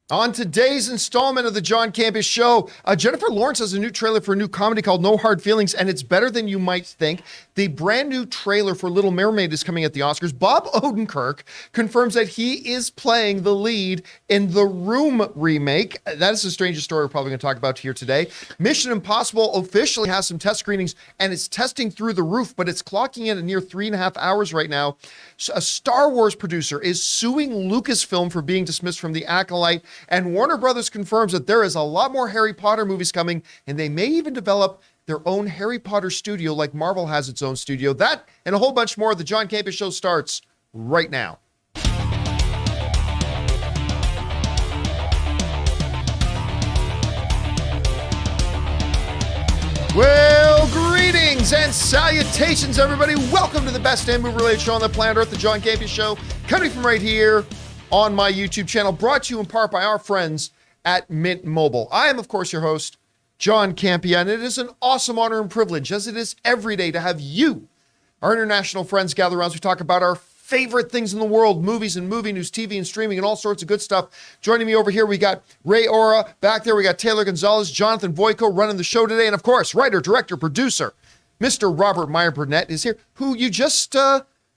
On today's installment of the John Campea Show, Jennifer Lawrence has a new trailer for a new comedy called No Hard Feelings, and it's better than you might think. The brand new trailer for Little Mermaid is coming at the Oscars. Bob Odenkirk confirms that he is playing the lead in the Room remake. That is the strangest story we're probably going to talk about here today. Mission Impossible officially has some test screenings, and it's testing through the roof, but it's clocking in at near 3.5 hours right now. So a Star Wars producer is suing Lucasfilm for being dismissed from the Acolyte. And Warner Brothers confirms that there is a lot more Harry Potter movies coming, and they may even develop their own Harry Potter studio like Marvel has its own studio. That and a whole bunch more. The John Campea Show starts right now. Well, greetings and salutations, everybody. Welcome to the best damn movie-related show on the planet Earth, the John Campea Show, coming from right here on my YouTube channel, brought to you in part by our friends at Mint Mobile. I am, of course, your host, John Campea, and it is an awesome honor and privilege, as it is every day, to have you, our international friends, gather around as we talk about our favorite things in the world, movies and movie news, TV and streaming, and all sorts of good stuff. Joining me over here, we got Ray Ora. Back there, we got Taylor Gonzalez, Jonathan Voico running the show today, and of course, writer, director, producer, Mr. Robert Meyer Burnett is here, who you just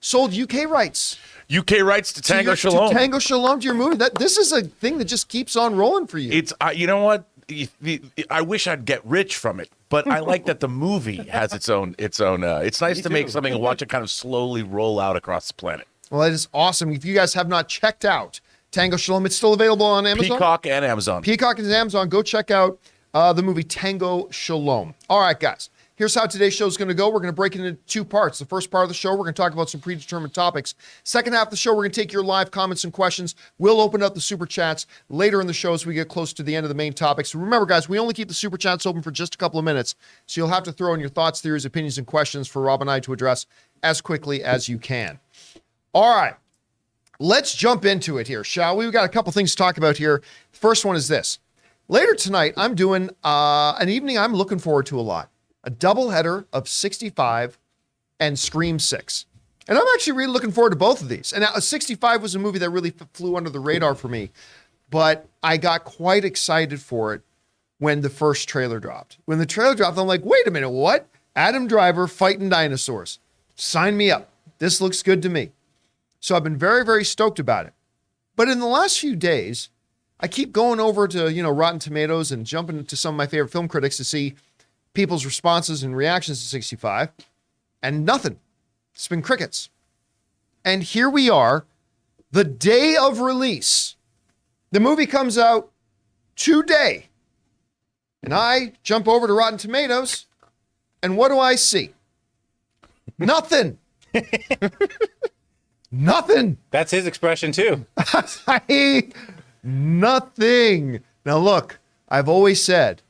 sold UK rights. UK rights to Tango Shalom. To Tango Shalom, to your movie. This is a thing that just keeps on rolling for you. It's you know what? I wish I'd get rich from it, but I like that the movie has its own. It's nice to make something and watch it kind of slowly roll out across the planet. Well, that is awesome. If you guys have not checked out Tango Shalom, it's still available on Amazon. Peacock and Amazon. Peacock and Amazon. Go check out the movie Tango Shalom. All right, guys. Here's how today's show is going to go. We're going to break it into two parts. The first part of the show, we're going to talk about some predetermined topics. Second half of the show, we're going to take your live comments and questions. We'll open up the super chats later in the show as we get close to the end of the main topics. Remember, guys, we only keep the super chats open for just a couple of minutes, so you'll have to throw in your thoughts, theories, opinions, and questions for Rob and I to address as quickly as you can. All right, let's jump into it here, shall we? We've got a couple things to talk about here. The first one is this. Later tonight, I'm doing an evening I'm looking forward to a lot. A doubleheader of 65 and Scream 6. And I'm actually really looking forward to both of these. And now 65 was a movie that really flew under the radar for me, but I got quite excited for it when the first trailer dropped. When the trailer dropped, I'm like, wait a minute, what? Adam Driver fighting dinosaurs. Sign me up. This looks good to me. So I've been very, very stoked about it. But in the last few days, I keep going over to, Rotten Tomatoes and jumping into some of my favorite film critics to see people's responses and reactions to 65, and nothing. It's been crickets. And here we are, the day of release. The movie comes out today, and I jump over to Rotten Tomatoes, and what do I see? Nothing. Nothing. That's his expression too. Nothing. Now look, I've always said,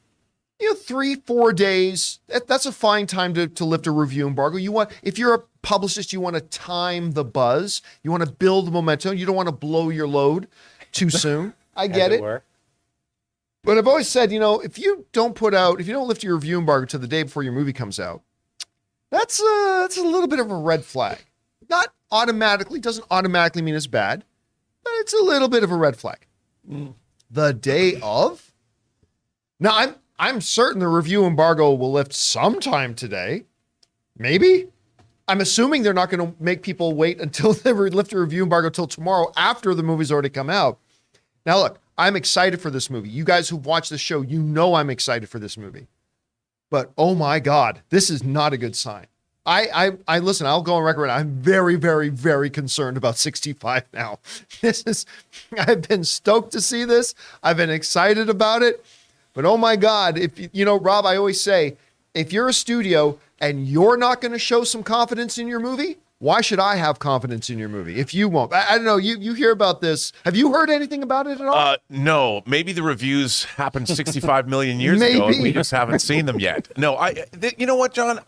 3-4 days, that's a fine time to lift a review embargo. If you're a publicist, you want to time the buzz. You want to build the momentum. You don't want to blow your load too soon. I get it. But I've always said, if you don't lift your review embargo to the day before your movie comes out, that's a little bit of a red flag. Not automatically, doesn't automatically mean it's bad, but it's a little bit of a red flag. The day of? Now, I'm certain the review embargo will lift sometime today. Maybe. I'm assuming they're not going to make people wait until they lift a review embargo till tomorrow after the movie's already come out. Now, look, I'm excited for this movie. You guys who've watched the show, I'm excited for this movie. But, oh my God, this is not a good sign. I listen, I'll go on record. I'm very, very, very concerned about 65 now. I've been stoked to see this. I've been excited about it. But oh my God, Rob, I always say, if you're a studio and you're not going to show some confidence in your movie, why should I have confidence in your movie if you won't? I don't know. You hear about this. Have you heard anything about it at all? No. Maybe the reviews happened 65 million years ago and we just haven't seen them yet. No, you know what, John?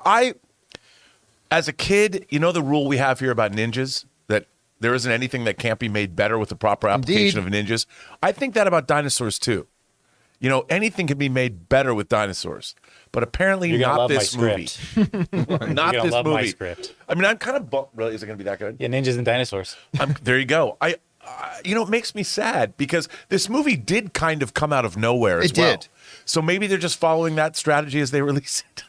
As a kid, the rule we have here about ninjas, that there isn't anything that can't be made better with the proper application of ninjas. I think that about dinosaurs too. Anything can be made better with dinosaurs, but apparently not this movie. Not this movie. My script. I mean, I'm kind of really. Is it going to be that good? Yeah, ninjas and dinosaurs. There you go. it makes me sad because this movie did kind of come out of nowhere as well. It did. So maybe they're just following that strategy as they release it.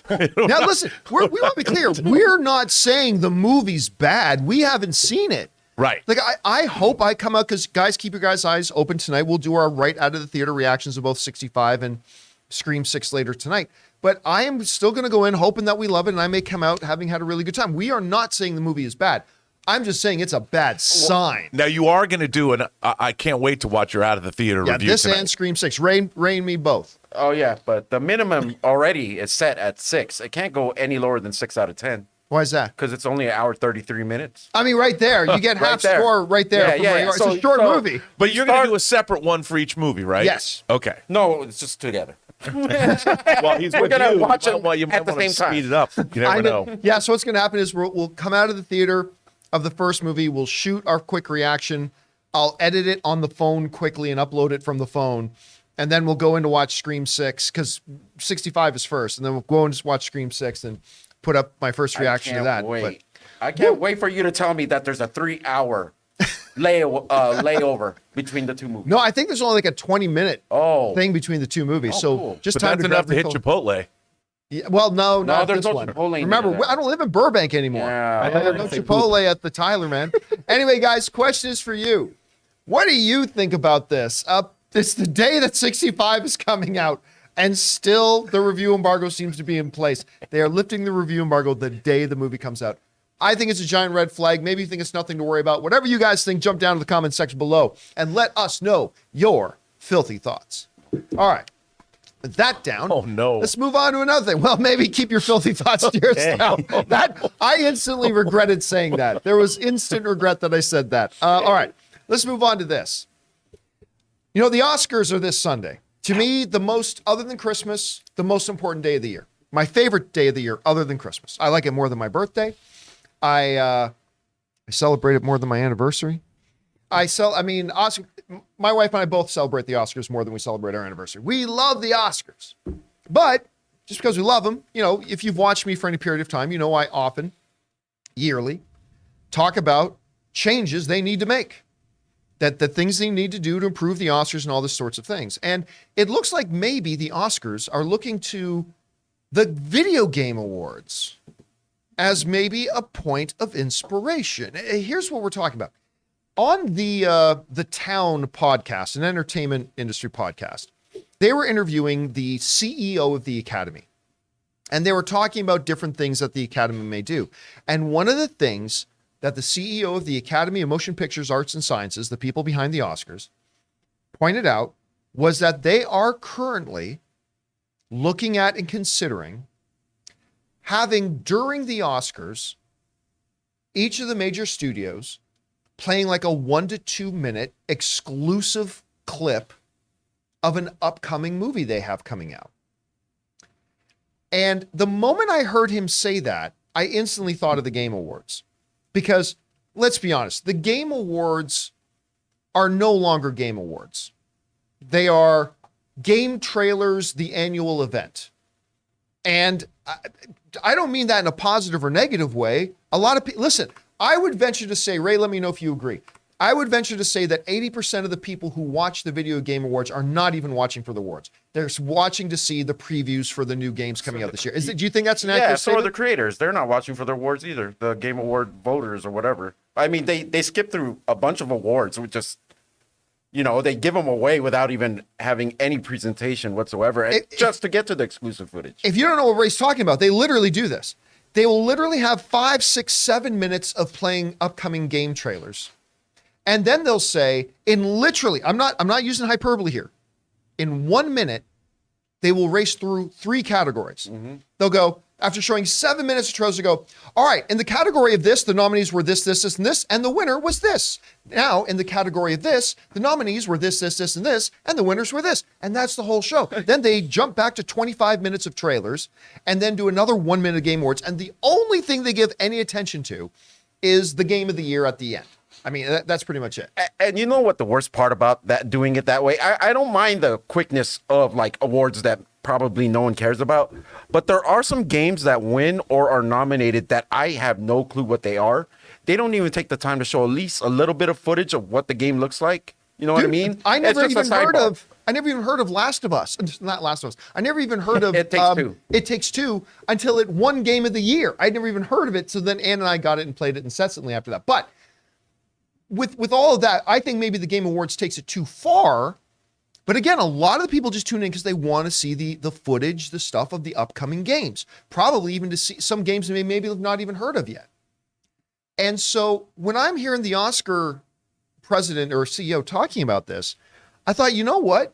Now, listen, we want to be clear. We're not saying the movie's bad. We haven't seen it. Right. Like, I hope I come out, because, guys, keep your guys' eyes open tonight. We'll do our right out of the theater reactions of both 65 and Scream 6 later tonight. But I am still going to go in hoping that we love it, and I may come out having had a really good time. We are not saying the movie is bad. I'm just saying it's a bad sign. Now, you are going to do, and I can't wait to watch your out of the theater review this tonight. And Scream 6. Rain me both. Oh, yeah, but the minimum already is set at 6. It can't go any lower than 6 out of 10. Why is that? Because it's only 1 hour 33 minutes. I mean, right there. You get half there. score right there. Yeah. It's a short movie. But you're going to do a separate one for each movie, right? Yes. Okay. No, it's just together. Well, he's We're gonna watch them you might at the want to same time. speed it up. You never know. Yeah, so what's going to happen is we'll come out of the theater of the first movie. We'll shoot our quick reaction. I'll edit it on the phone quickly and upload it from the phone. And then we'll go in to watch Scream 6, because 65 is first. And then we'll go and just watch Scream 6 and put up my first reaction to that. Wait. I can't wait for you to tell me that there's a 3-hour layover between the two movies. No, I think there's only like a 20-minute thing between the two movies. So cool. just But time that's to enough grab to hit Chipotle. Yeah, well, no, not there's this no one. Chipotle Remember, near that. I don't live in Burbank anymore. Yeah. There's no Chipotle at the Tyler, man. Anyway, guys, question is for you. What do you think about this? It's the day that 65 is coming out, and still the review embargo seems to be in place. They are lifting the review embargo the day the movie comes out. I think it's a giant red flag. Maybe you think it's nothing to worry about. Whatever you guys think, jump down to the comment section below and let us know your filthy thoughts. All right. With that down. Oh, no. Let's move on to another thing. Well, maybe keep your filthy thoughts to yourself. I instantly regretted saying that. There was instant regret that I said that. All right. Let's move on to this. The Oscars are this Sunday. To me, other than Christmas, the most important day of the year. My favorite day of the year, other than Christmas. I like it more than my birthday. I celebrate it more than my anniversary. Oscar, my wife and I both celebrate the Oscars more than we celebrate our anniversary. We love the Oscars. But just because we love them, if you've watched me for any period of time, I often, yearly, talk about changes they need to make. That the things they need to do to improve the Oscars and all this sorts of things. And it looks like maybe the Oscars are looking to the video game awards as maybe a point of inspiration. Here's what we're talking about. On the Town podcast, an entertainment industry podcast, they were interviewing the CEO of the Academy. And they were talking about different things that the Academy may do. And one of the things that the CEO of the Academy of Motion Pictures, Arts and Sciences, the people behind the Oscars, pointed out was that they are currently looking at and considering having, during the Oscars, each of the major studios playing like a 1 to 2 minute exclusive clip of an upcoming movie they have coming out. And the moment I heard him say that, I instantly thought of the Game Awards. Because let's be honest, the Game Awards are no longer Game Awards. They are Game Trailers, the annual event. And I don't mean that in a positive or negative way. A lot of people, listen, I would venture to say, Ray, let me know if you agree. I would venture to say that 80% of the people who watch the Video Game Awards are not even watching for the awards. They're watching to see the previews for the new games coming out this year. Do you think that's an accurate so are statement? the creators. They're not watching for the awards either. The Game Award voters or whatever. I mean, they skip through a bunch of awards with just, they give them away without even having any presentation whatsoever, just to get to the exclusive footage. If you don't know what Ray's talking about, they literally do this. They will literally have 5, 6, 7 minutes of playing upcoming game trailers. And then they'll say, I'm not using hyperbole here. In 1 minute, they will race through 3 categories. Mm-hmm. They'll go, after showing 7 minutes of trailers, to go, all right, in the category of this, the nominees were this, and this, and the winner was this. Now, in the category of this, the nominees were this, and this, and the winners were this. And that's the whole show. Then they jump back to 25 minutes of trailers, and then do another 1 minute Game Awards. And the only thing they give any attention to is the game of the year at the end. I mean, that's pretty much it. And you know what the worst part about that, doing it that way? I don't mind the quickness of like awards that probably no one cares about, but there are some games that win or are nominated that I have no clue what they are, they don't even take the time to show at least a little bit of footage of what the game looks like. You know what I mean? I never It's just even a heard sidebar. of. I never even heard of Last of Us. Not Last of Us. I never even heard of It Takes Two. It Takes Two until it won Game of the Year. I'd never even heard of it. So then Ann and I got it and played it incessantly after that. But with all of that, I think maybe the Game Awards takes it too far. But again, a lot of the people just tune in because they want to see the footage, the stuff of the upcoming games. Probably even to see some games they maybe have not even heard of yet. And so when I'm hearing the Oscar president or CEO talking about this, I thought, you know what?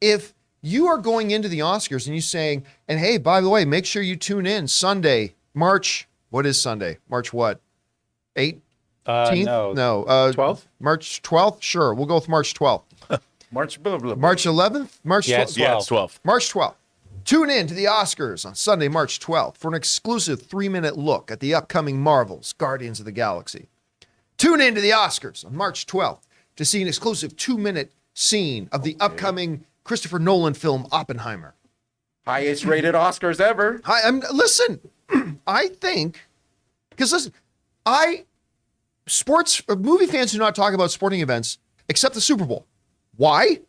If you are going into the Oscars and you're saying, and hey, by the way, make sure you tune in Sunday, what is Sunday? March what? 8th? No. 12th? March 12th? Sure. We'll go with March 12th. March 11th? March 12th? Yeah, it's 12. March 12th. Tune in to the Oscars on Sunday, March 12th for an exclusive 3-minute look at the upcoming Marvel's Guardians of the Galaxy. Tune in to the Oscars on March 12th to see an exclusive 2-minute scene of the upcoming Christopher Nolan film Oppenheimer. Highest rated Oscars ever. Listen, I think, because listen, movie fans do not talk about sporting events except the Super Bowl. Why?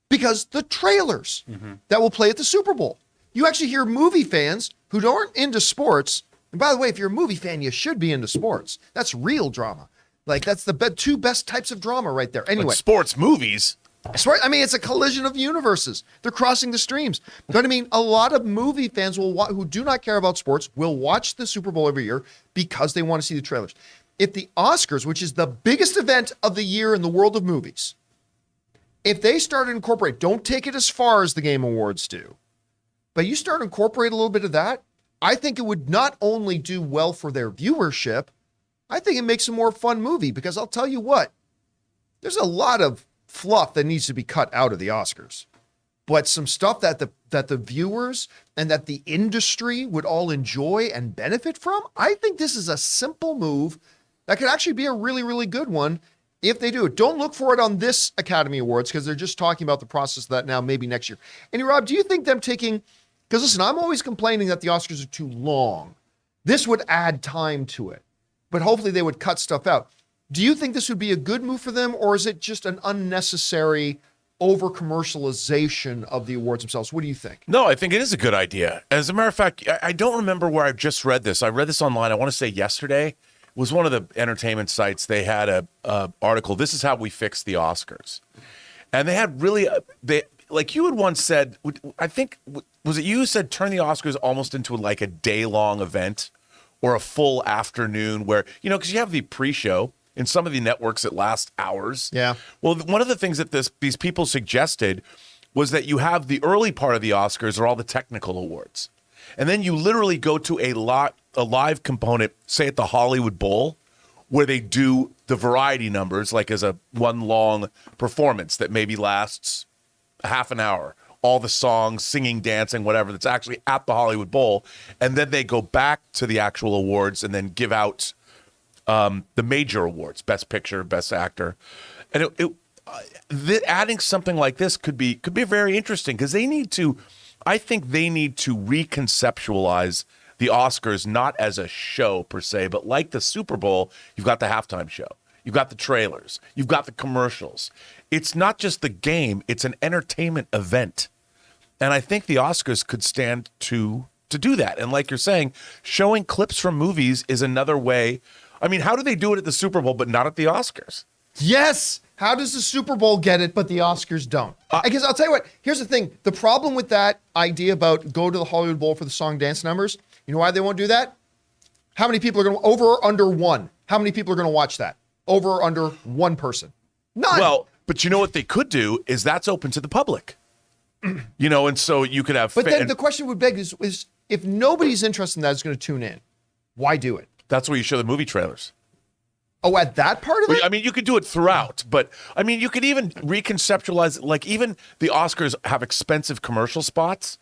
Because the trailers that will play at the Super Bowl. You actually hear movie fans who aren't into sports. And by the way, if you're a movie fan, you should be into sports. That's real drama. Like that's the two best types of drama right there. Anyway, But sports movies. I mean, it's a collision of universes. They're crossing the streams. But I mean, a lot of movie fans who do not care about sports will watch the Super Bowl every year because they want to see the trailers. If the Oscars, which is the biggest event of the year in the world of movies, if they start to incorporate, don't take it as far as the Game Awards do, but you start to incorporate a little bit of that, I think it would not only do well for their viewership, I think it makes a more fun movie because I'll tell you what, there's a lot of fluff that needs to be cut out of the Oscars, but some stuff that the viewers and that the industry would all enjoy and benefit from. I think this is a simple move that could actually be a really, really good one if they do it. Don't look for it on this Academy Awards because they're just talking about the process of that now, maybe next year. And Rob, do you think them taking, because listen, I'm always complaining that the Oscars are too long. This would add time to it, but hopefully they would cut stuff out. Do you think this would be a good move for them, or is it just an unnecessary over-commercialization of the awards themselves? What do you think? No, I think it is a good idea. As a matter of fact, I don't remember where I just read this. I read this online, I want to say yesterday. It was one of the entertainment sites. They had a article, "This is how we fix the Oscars." And they had really, like you had once said, I think, was it you who said turn the Oscars almost into like a day-long event or a full afternoon where, because you have the pre-show, in some of the networks it lasts hours. Yeah. Well, one of the things that these people suggested was that you have the early part of the Oscars are all the technical awards. And then you literally go to a live component, say at the Hollywood Bowl, where they do the variety numbers, like as a one long performance that maybe lasts a half an hour. All the songs, singing, dancing, whatever, that's actually at the Hollywood Bowl. And then they go back to the actual awards and then give out the major awards, Best Picture, Best Actor. And adding something like this could be very interesting because I think they need to reconceptualize the Oscars not as a show per se, but like the Super Bowl, you've got the halftime show. You've got the trailers. You've got the commercials. It's not just the game. It's an entertainment event. And I think the Oscars could stand to do that. And like you're saying, showing clips from movies is another way. I mean, how do they do it at the Super Bowl but not at the Oscars? Yes. How does the Super Bowl get it, but the Oscars don't? Because I'll tell you what, here's the thing. The problem with that idea about go to the Hollywood Bowl for the song dance numbers, you know why they won't do that? How many people are going to, over or under one? How many people are going to watch that? Over or under one person? None. Well, but you know what they could do is that's open to the public. And so you could have. But then the question would beg is if nobody's interested in that is going to tune in, why do it? That's where you show the movie trailers. Oh, at that part of it? I mean, you could do it throughout, but I mean, you could even reconceptualize, like even the Oscars have expensive commercial spots.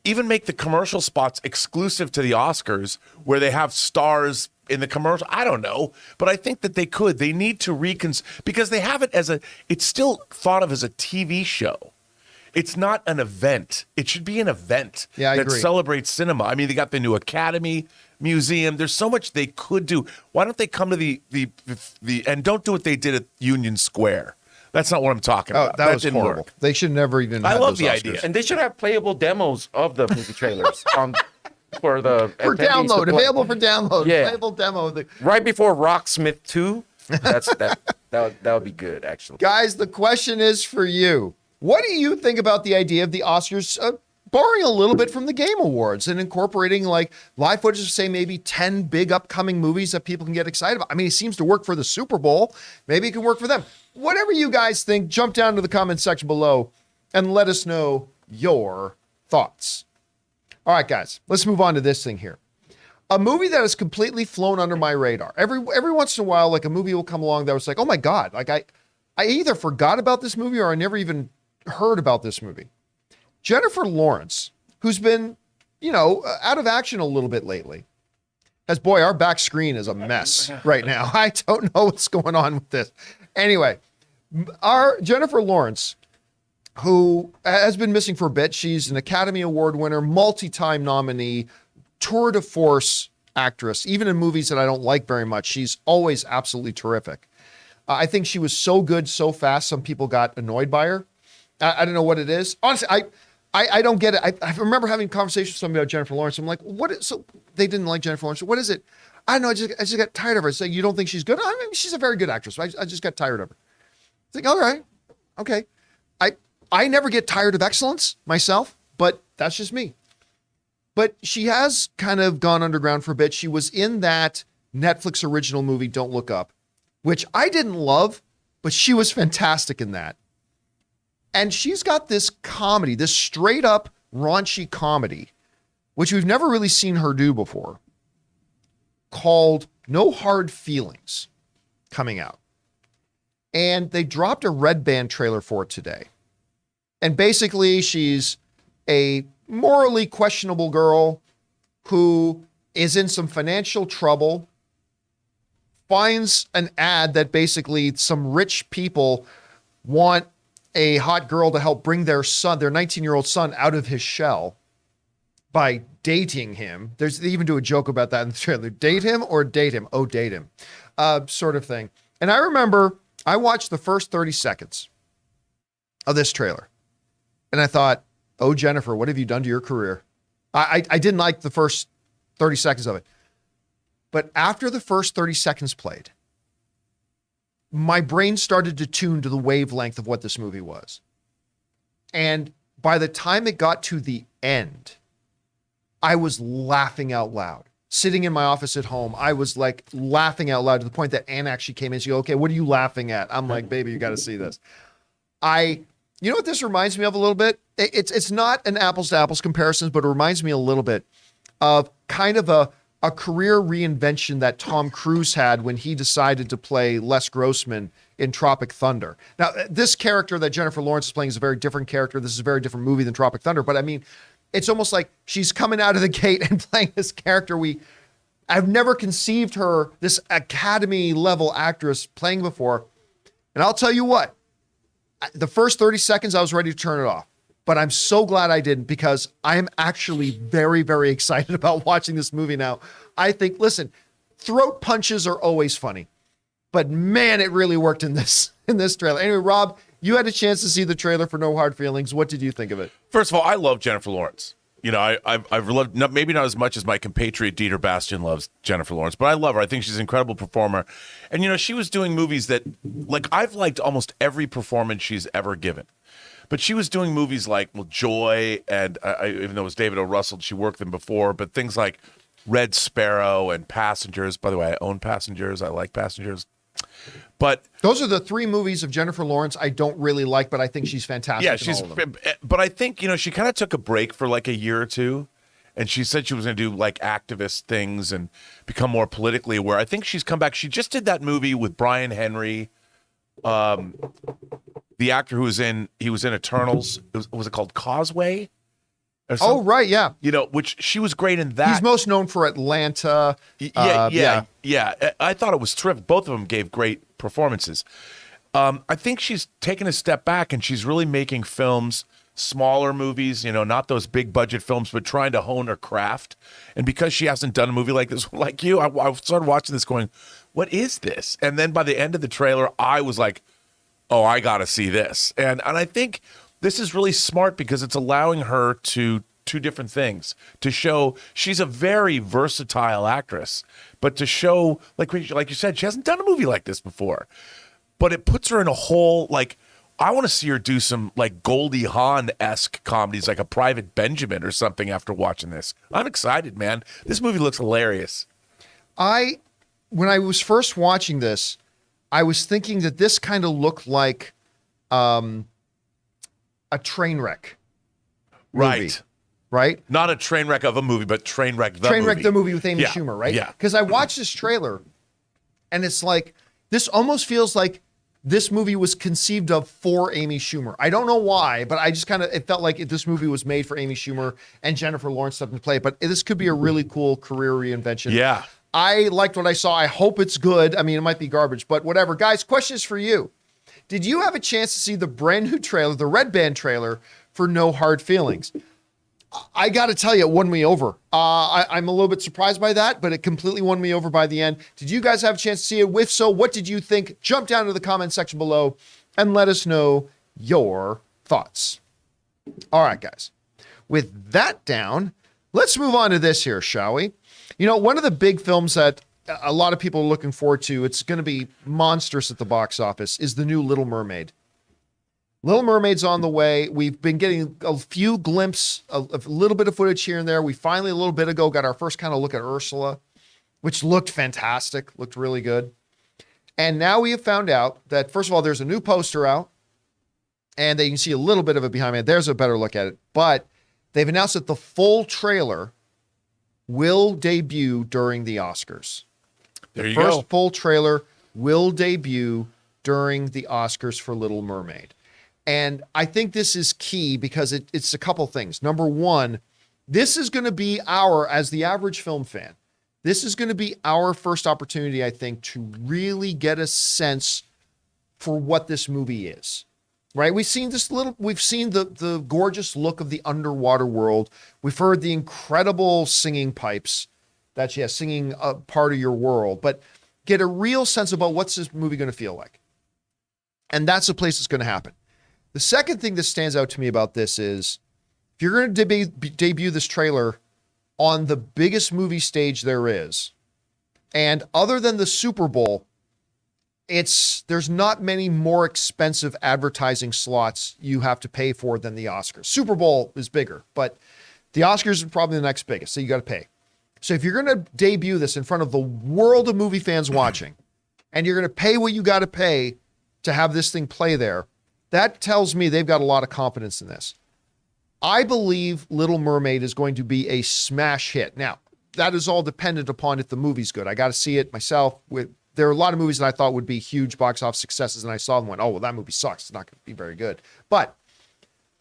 Even make the commercial spots exclusive to the Oscars where they have stars in the commercial. I don't know, but I think that they could. They need to because they have it it's still thought of as a TV show. It's not an event. It should be an event that agree. Celebrates cinema. I mean, they got the new Academy museum. There's so much they could do. Why don't they come to the and don't do what they did at Union Square? That's not what I'm talking about. That was didn't horrible. work. They should never even. I have love those the Oscars. idea. And they should have playable demos of the movie trailers for the For attendees to download, play. available for download. Yeah. Playable demo. Of the Right before Rocksmith 2. That would be good, actually. Guys, the question is for you. What do you think about the idea of the Oscars borrowing a little bit from the Game Awards and incorporating like live footage of, say, maybe 10 big upcoming movies that people can get excited about? I mean, it seems to work for the Super Bowl. Maybe it can work for them. Whatever you guys think, jump down to the comment section below and let us know your thoughts. All right, guys, let's move on to this thing here. A movie that has completely flown under my radar. Every once in a while, like a movie will come along that was like, oh my God, like I either forgot about this movie or I never even heard about this movie. Jennifer Lawrence, who's been, out of action a little bit lately. As boy, our back screen is a mess right now. I don't know what's going on with this. Anyway, our Jennifer Lawrence, who has been missing for a bit. She's an Academy Award winner, multi-time nominee, tour de force actress. Even in movies that I don't like very much, she's always absolutely terrific. I think she was so good so fast, some people got annoyed by her. I don't know what it is. Honestly, I don't get it. I remember having conversations with somebody about Jennifer Lawrence. I'm like, so they didn't like Jennifer Lawrence. What is it? I don't know. I just got tired of her. It's like, you don't think she's good? I mean, she's a very good actress. I just got tired of her. It's like, all right, okay. I never get tired of excellence myself, but that's just me. But she has kind of gone underground for a bit. She was in that Netflix original movie, Don't Look Up, which I didn't love, but she was fantastic in that. And she's got this comedy, this straight up raunchy comedy, which we've never really seen her do before, called No Hard Feelings, coming out. And they dropped a Red Band trailer for it today. And basically she's a morally questionable girl who is in some financial trouble, finds an ad that basically some rich people want a hot girl to help bring their 19-year-old son out of his shell by dating him. They even do a joke about that in the trailer. Date him or date him? Oh, date him. Sort of thing. And I remember I watched the first 30 seconds of this trailer. And I thought, oh, Jennifer, what have you done to your career? I didn't like the first 30 seconds of it. But after the first 30 seconds played, my brain started to tune to the wavelength of what this movie was. And by the time it got to the end, I was laughing out loud. Sitting in my office at home, I was like laughing out loud to the point that Anne actually came in and she goes, okay, what are you laughing at? I'm like, baby, you got to see this. You know what this reminds me of a little bit? It's not an apples to apples comparison, but it reminds me a little bit of kind of a career reinvention that Tom Cruise had when he decided to play Les Grossman in Tropic Thunder. Now, this character that Jennifer Lawrence is playing is a very different character. This is a very different movie than Tropic Thunder, but I mean, it's almost like she's coming out of the gate and playing this character I've never conceived her, this Academy level actress, playing before. And I'll tell you what, the first 30 seconds, I was ready to turn it off. But I'm so glad I didn't, because I am actually very, very excited about watching this movie now. I think, listen, throat punches are always funny, but man, it really worked in this trailer. Anyway, Rob, you had a chance to see the trailer for No Hard Feelings. What did you think of it? First of all, I love Jennifer Lawrence. I've loved, maybe not as much as my compatriot Dieter Bastian loves Jennifer Lawrence, but I love her. I think she's an incredible performer. And, she was doing movies that, like, I've liked almost every performance she's ever given. But she was doing movies like, Joy, and even though it was David O. Russell, she worked them before, but things like Red Sparrow and Passengers. By the way, I own Passengers. I like Passengers. But those are the three movies of Jennifer Lawrence I don't really like, but I think she's fantastic. Yeah, she's. But I think she kind of took a break for like a year or two, and she said she was going to do like activist things and become more politically aware. I think she's come back. She just did that movie with Brian Henry, the actor who was in Eternals. Was it called Causeway? Oh, right, yeah. Which she was great in that. He's most known for Atlanta. Yeah. I thought it was terrific. Both of them gave great performances. I think she's taken a step back and she's really making films smaller movies, not those big budget films, but trying to hone her craft. And because she hasn't done a movie like this, like you, I started watching this going, what is this? And then by the end of the trailer, I was like, oh, I got to see this. And I think this is really smart because it's allowing her to two different things, to show she's a very versatile actress, but to show, like you said, she hasn't done a movie like this before. But it puts her in a whole, like, I want to see her do some like Goldie Hawn-esque comedies, like a Private Benjamin or something after watching this. I'm excited, man. This movie looks hilarious. When I was first watching this, I was thinking that this kind of looked like a train wreck movie, right? Not a train wreck of a movie, but train wreck the movie with Amy Schumer, right? Yeah. Because I watched this trailer, and it's like, this almost feels like this movie was conceived of for Amy Schumer. I don't know why, but I just it felt like this movie was made for Amy Schumer and Jennifer Lawrence to play. But this could be a really cool career reinvention. Yeah. I liked what I saw. I hope it's good. I mean, it might be garbage, but whatever. Guys, question is for you. Did you have a chance to see the brand new trailer, the Red Band trailer for No Hard Feelings? I got to tell you, it won me over. I'm a little bit surprised by that, but it completely won me over by the end. Did you guys have a chance to see it? If so, what did you think? Jump down to the comment section below and let us know your thoughts. All right, guys. With that down, let's move on to this here, shall we? One of the big films that a lot of people are looking forward to, it's going to be monstrous at the box office, is the new Little Mermaid. Little Mermaid's on the way. We've been getting a few glimpses, a little bit of footage here and there. We finally, a little bit ago, got our first kind of look at Ursula, which looked fantastic, looked really good. And now we have found out that, first of all, there's a new poster out, and you can see a little bit of it behind me. There's a better look at it. But they've announced that the full trailer will debut during the Oscars. There you go. First full trailer will debut during the Oscars for Little Mermaid. And I think this is key because it's a couple things. Number one, this is going to be as the average film fan, this is going to be our first opportunity, I think, to really get a sense for what this movie is, right? We've seen the gorgeous look of the underwater world. We've heard the incredible singing pipes that, singing a part of your world, but get a real sense about what's this movie going to feel like. And that's the place it's going to happen. The second thing that stands out to me about this is, if you're going to debut this trailer on the biggest movie stage there is, and other than the Super Bowl, there's not many more expensive advertising slots you have to pay for than the Oscars. Super Bowl is bigger, but the Oscars is probably the next biggest, so you got to pay. So if you're going to debut this in front of the world of movie fans watching, and you're going to pay what you got to pay to have this thing play there, that tells me they've got a lot of confidence in this. I believe Little Mermaid is going to be a smash hit. Now, that is all dependent upon if the movie's good. I got to see it myself. There are a lot of movies that I thought would be huge box office successes, and I saw them and went, oh, well, that movie sucks. It's not going to be very good. But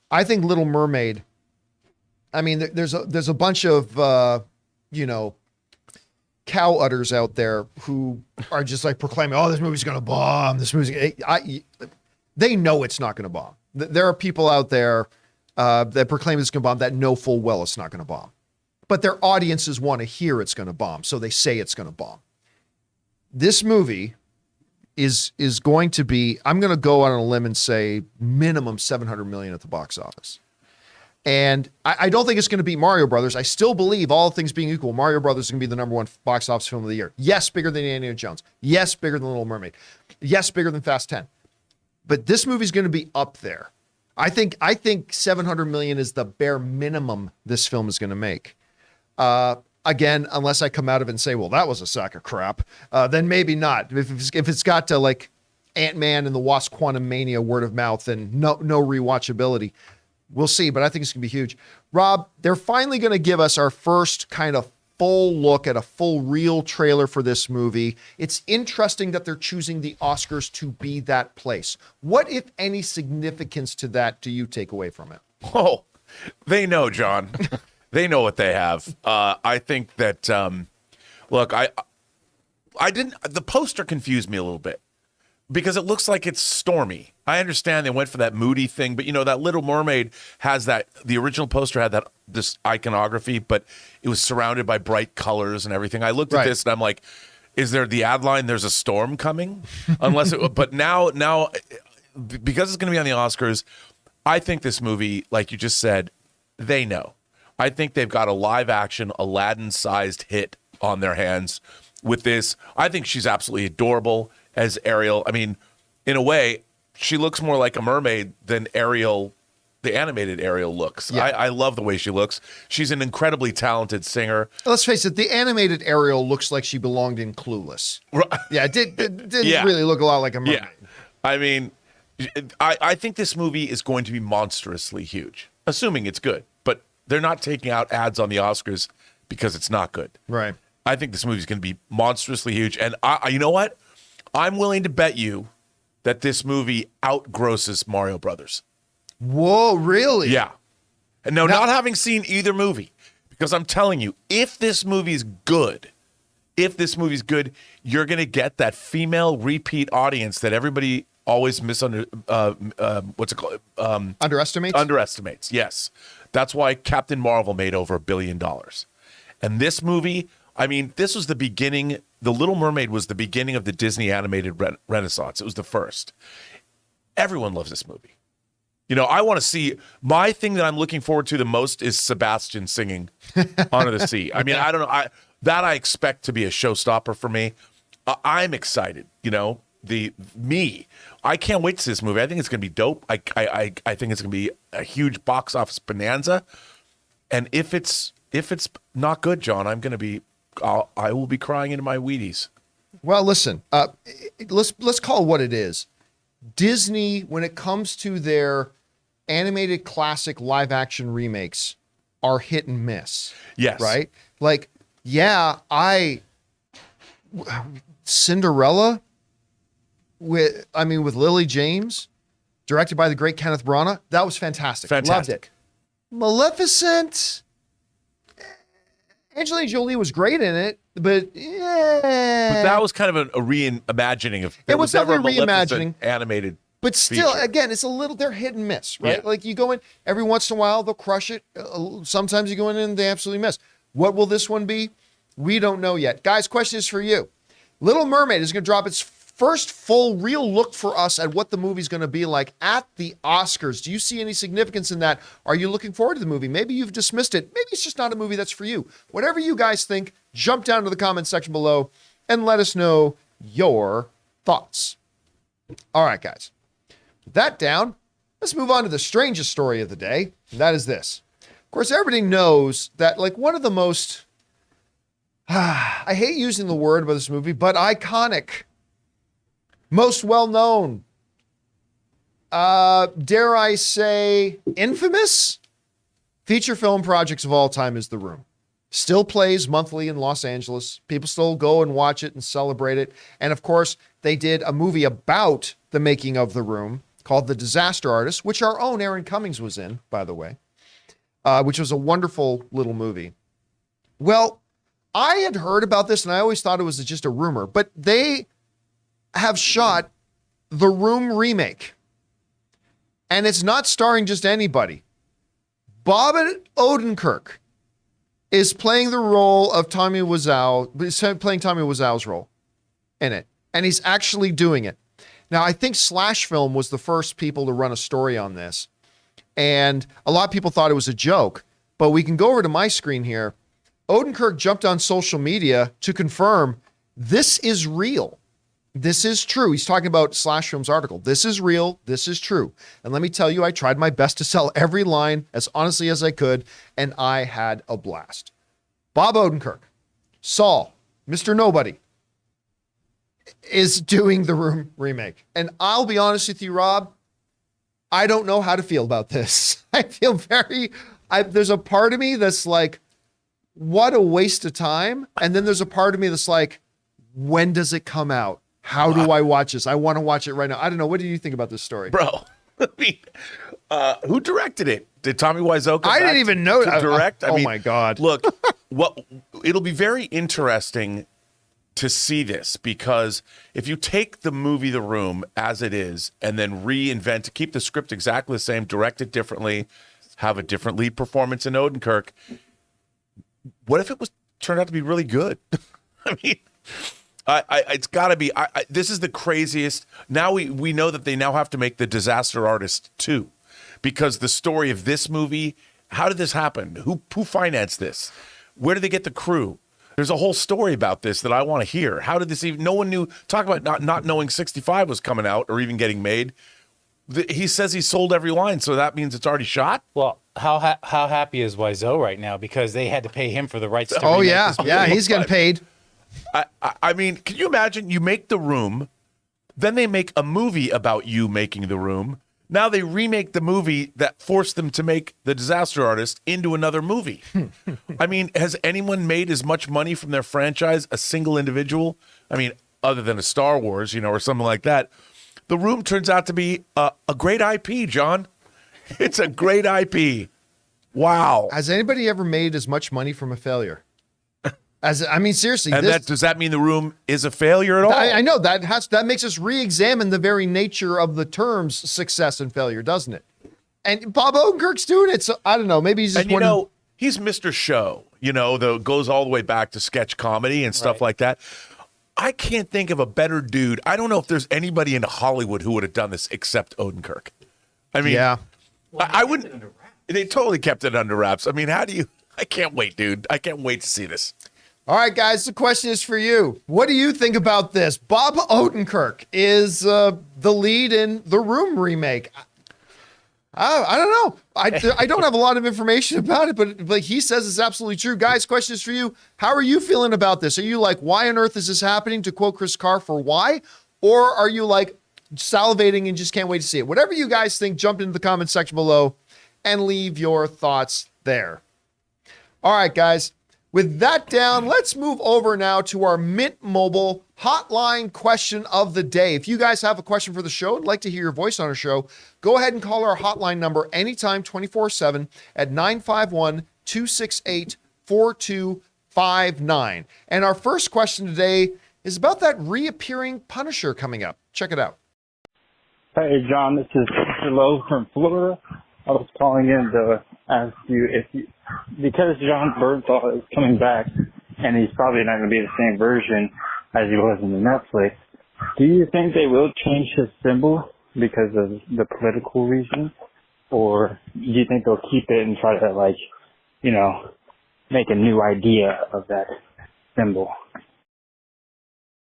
I think Little Mermaid, I mean, there's a bunch of, cow udders out there who are just like proclaiming, oh, this movie's going to bomb. This movie's they know it's not going to bomb. There are people out there that proclaim it's going to bomb that know full well it's not going to bomb. But their audiences want to hear it's going to bomb, so they say it's going to bomb. This movie is going to be, I'm going to go out on a limb and say minimum $700 million at the box office. And I don't think it's going to beat Mario Brothers. I still believe, all things being equal, Mario Brothers is going to be the number one box office film of the year. Yes, bigger than Indiana Jones. Yes, bigger than Little Mermaid. Yes, bigger than Fast 10. But this movie's going to be up there. I think $700 million is the bare minimum this film is going to make. Again, unless I come out of it and say, well, that was a sack of crap, then maybe not. If it's got to like Ant-Man and the Wasp: Quantumania word of mouth and no rewatchability, we'll see. But I think it's going to be huge. Rob, they're finally going to give us our first kind of full look at a full reel trailer for this movie. It's interesting that they're choosing the Oscars to be that place. What, if any, significance to that do you take away from it? Oh, they know, John. They know what they have. I think that, look, the poster confused me a little bit because it looks like it's stormy. I understand they went for that moody thing, but that Little Mermaid has that. The original poster had this iconography, but it was surrounded by bright colors and everything. I looked at this and I'm like, is there the ad line? There's a storm coming, but now because it's going to be on the Oscars, I think this movie, like you just said, they know. I think they've got a live action Aladdin-sized hit on their hands with this. I think she's absolutely adorable as Ariel. I mean, in a way, she looks more like a mermaid than Ariel, the animated Ariel looks. Yeah. I love the way she looks. She's an incredibly talented singer. Let's face it, the animated Ariel looks like she belonged in Clueless. Yeah, it didn't really look a lot like a mermaid. Yeah. I mean, I think this movie is going to be monstrously huge, assuming it's good. But they're not taking out ads on the Oscars because it's not good. Right. I think this movie is going to be monstrously huge. And you know what? I'm willing to bet you that this movie outgrosses Mario Brothers. Whoa, really? Yeah. And no, not having seen either movie, because I'm telling you, if this movie's good, you're going to get that female repeat audience that everybody always Underestimates? Underestimates, yes. That's why Captain Marvel made over $1 billion. And this movie, I mean, this was the beginning. The Little Mermaid was the beginning of the Disney animated renaissance. It was the first. Everyone loves this movie. I want to see, my thing that I'm looking forward to the most is Sebastian singing Honor the Sea. I mean, I don't know. I expect to be a showstopper for me. I'm excited, I can't wait to see this movie. I think it's going to be dope. I think it's going to be a huge box office bonanza. And if it's not good, John, I will be crying into my Wheaties. Well, listen, let's call it what it is. Disney, when it comes to their animated classic live action remakes, are hit and miss. Yes. Right? Like, yeah, Cinderella with Lily James, directed by the great Kenneth Branagh, that was fantastic. Loved it. Maleficent, Angelina Jolie was great in it, but But that was kind of a reimagining of. It was definitely ever a reimagining. Animated. But still, feature. again, it's they're hit and miss, right? Yeah. Like you go in, every once in a while, they'll crush it. Sometimes you go in and they absolutely miss. What will this one be? We don't know yet. Guys, question is for you. Little Mermaid is going to drop its first full real look for us at what the movie's going to be like at the Oscars. Do you see any significance in that? Are you looking forward to the movie? Maybe you've dismissed it. Maybe it's just not a movie that's for you. Whatever you guys think, jump down to the comment section below and let us know your thoughts. All right, guys. With that down, let's move on to the strangest story of the day, and that is this. Of course, everybody knows that, like, one of the most, I hate using the word about this movie, but iconic, most well-known, dare I say, infamous feature film projects of all time is The Room. Still plays monthly in Los Angeles. People still go and watch it and celebrate it. And of course, they did a movie about the making of The Room called The Disaster Artist, which our own Aaron Cummings was in, by the way, which was a wonderful little movie. Well, I had heard about this and I always thought it was just a rumor, but they have shot The Room remake. And it's not starring just anybody. Bob Odenkirk is playing the role of Tommy Wiseau, playing Tommy Wiseau's role in it. And he's actually doing it. Now, I think Slash Film was the first people to run a story on this. And a lot of people thought it was a joke. But we can go over to my screen here. Odenkirk jumped on social media to confirm this is real. This is true. He's talking about Slash Film's article. This is real. This is true. And let me tell you, I tried my best to sell every line as honestly as I could, and I had a blast. Bob Odenkirk, Saul, Mr. Nobody, is doing The Room remake. And I'll be honest with you, Rob, I don't know how to feel about this. I feel there's a part of me that's like, what a waste of time. And then there's a part of me that's like, when does it come out? How do I watch this? I want to watch it right now. I don't know. What do you think about this story? Bro, I mean, who directed it? Did Tommy Wiseau come I didn't even know to direct? Oh my God. Look, it'll be very interesting to see this, because if you take the movie The Room as it is and then reinvent, keep the script exactly the same, direct it differently, have a different lead performance in Odenkirk, what if it was turned out to be really good? I mean, it's got to be. This is the craziest. Now we know that they now have to make The Disaster Artist 2, because the story of this movie, how did this happen? Who financed this? Where did they get the crew? There's a whole story about this that I want to hear. How did this even? No one knew. Talk about not knowing 65 was coming out or even getting made. He says he sold every line, so that means it's already shot. Well, how happy is Wiseau right now, because they had to pay him for the rights to remake this movie. Yeah, he's getting paid. I mean, can you imagine? You make The Room, then they make a movie about you making The Room. Now they remake the movie that forced them to make The Disaster Artist into another movie. I mean, has anyone made as much money from their franchise, a single individual? I mean, other than a Star Wars, or something like that. The Room turns out to be a great IP, John. It's a great IP. Wow. Has anybody ever made as much money from a failure? Seriously. And does that mean The Room is a failure at all? I know that makes us re-examine the very nature of the terms success and failure, doesn't it? And Bob Odenkirk's doing it, so I don't know. Maybe he's just he's Mr. Show. Goes all the way back to sketch comedy and stuff like that. I can't think of a better dude. I don't know if there's anybody in Hollywood who would have done this except Odenkirk. I mean, yeah, I wouldn't. They totally kept it under wraps. I mean, how do you? I can't wait, dude. I can't wait to see this. All right, guys, the question is for you. What do you think about this? Bob Odenkirk is the lead in The Room remake. I don't know. I don't have a lot of information about it, but he says it's absolutely true. Guys, question is for you. How are you feeling about this? Are you like, why on earth is this happening, to quote Chris Carr, for why? Or are you like salivating and just can't wait to see it? Whatever you guys think, jump into the comment section below and leave your thoughts there. All right, guys. With that down, let's move over now to our Mint Mobile hotline question of the day. If you guys have a question for the show and like to hear your voice on our show, go ahead and call our hotline number anytime 24/7 at 951-268-4259. And our first question today is about that reappearing Punisher coming up. Check it out. Hey, John, this is Lowe from Florida. I was calling in to ask you because John Bernthal is coming back and he's probably not going to be the same version as he was in the Netflix, do you think they will change his symbol because of the political reasons? Or do you think they'll keep it and try to, make a new idea of that symbol? All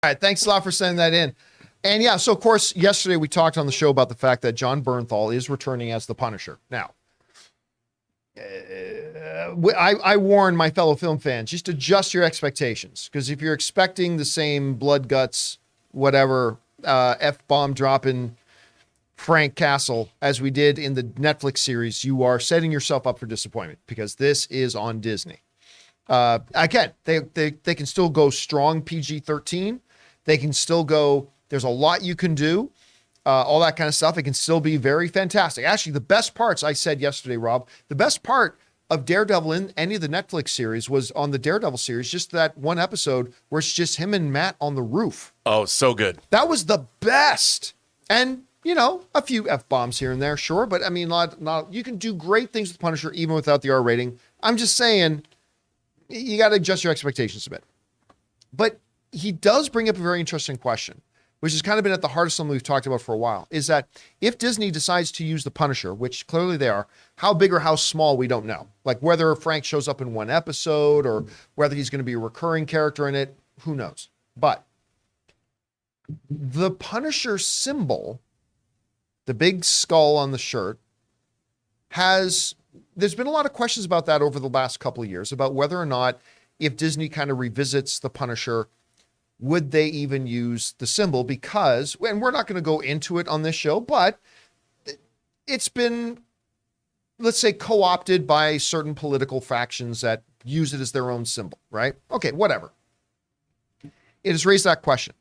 right, thanks a lot for sending that in. And yeah, so of course, yesterday we talked on the show about the fact that John Bernthal is returning as the Punisher. Now, I warn my fellow film fans, just adjust your expectations. Because if you're expecting the same blood guts, whatever, F-bomb dropping Frank Castle as we did in the Netflix series, you are setting yourself up for disappointment, because this is on Disney. Again, they can still go strong PG-13. They can still go... There's a lot you can do, all that kind of stuff. It can still be very fantastic. Actually, the best parts, I said yesterday, Rob, the best part of Daredevil in any of the Netflix series was on the Daredevil series, just that one episode where it's just him and Matt on the roof. Oh, so good. That was the best. And, a few F-bombs here and there, sure. But, I mean, you can do great things with Punisher even without the R rating. I'm just saying, you got to adjust your expectations a bit. But he does bring up a very interesting question, which has kind of been at the heart of something we've talked about for a while, is that if Disney decides to use the Punisher, which clearly they are, how big or how small, we don't know. Like whether Frank shows up in one episode or whether he's going to be a recurring character in it, who knows? But the Punisher symbol, the big skull on the shirt, there's been a lot of questions about that over the last couple of years, about whether or not, if Disney kind of revisits the Punisher, would they even use the symbol? Because, and we're not going to go into it on this show, but it's been, let's say, co-opted by certain political factions that use it as their own symbol, right? Okay, whatever. It has raised that question.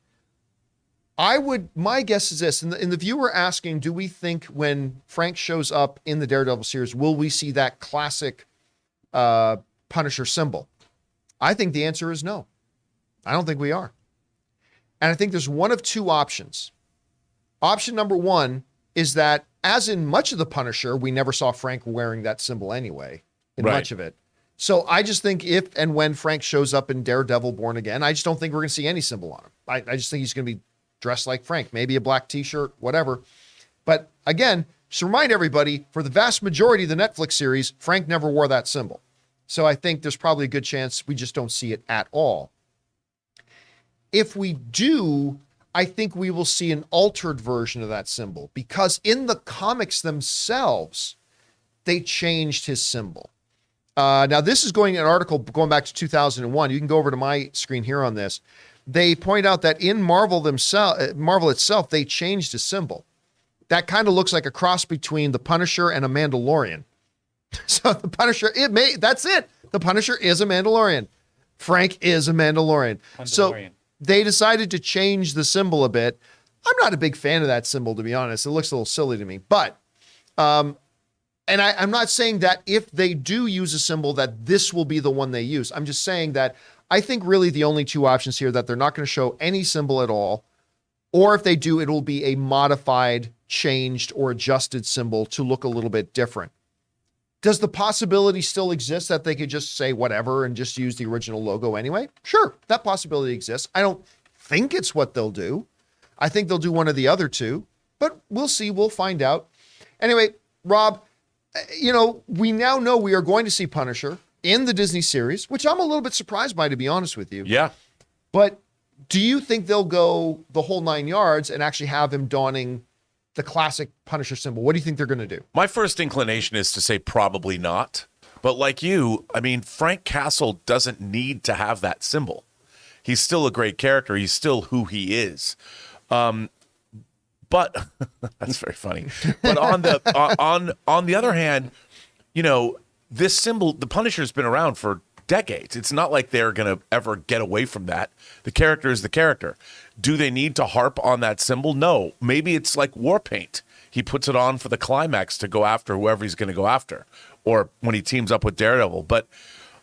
My guess is this, in the viewer asking, do we think when Frank shows up in the Daredevil series, will we see that classic Punisher symbol? I think the answer is no. I don't think we are. And I think there's one of two options. Option number one is that, as in much of the Punisher, we never saw Frank wearing that symbol anyway, in Right. much of it. So I just think if and when Frank shows up in Daredevil Born Again, I just don't think we're going to see any symbol on him. I just think he's going to be dressed like Frank, maybe a black t-shirt, whatever. But again, just to remind everybody, for the vast majority of the Netflix series, Frank never wore that symbol. So I think there's probably a good chance we just don't see it at all. If we do, I think we will see an altered version of that symbol, because in the comics themselves, they changed his symbol. Now, this is an article going back to 2001. You can go over to my screen here on this. They point out that in Marvel itself, they changed his symbol. That kind of looks like a cross between the Punisher and a Mandalorian. So the Punisher, that's it. The Punisher is a Mandalorian. Frank is a Mandalorian. So they decided to change the symbol a bit. I'm not a big fan of that symbol, to be honest. It looks a little silly to me. But, and I'm not saying that if they do use a symbol that this will be the one they use. I'm just saying that I think really the only two options here, that they're not going to show any symbol at all, or if they do, it will be a modified, changed, or adjusted symbol to look a little bit different. Does the possibility still exist that they could just say whatever and just use the original logo anyway? Sure, that possibility exists. I don't think it's what they'll do. I think they'll do one of the other two, but we'll see. We'll find out. Anyway, Rob, we now know we are going to see Punisher in the Disney series, which I'm a little bit surprised by, to be honest with you. Yeah. But do you think they'll go the whole 9 yards and actually have him donning the classic Punisher symbol? What do you think they're going to do? My first inclination is to say probably not. But like you, I mean, Frank Castle doesn't need to have that symbol. He's still a great character. He's still who he is. But that's very funny. But on the other hand, this symbol, the Punisher's been around for decades. It's not like they're going to ever get away from that. The character is the character. Do they need to harp on that symbol? No. Maybe it's like war paint. He puts it on for the climax to go after whoever he's going to go after, or when he teams up with Daredevil. But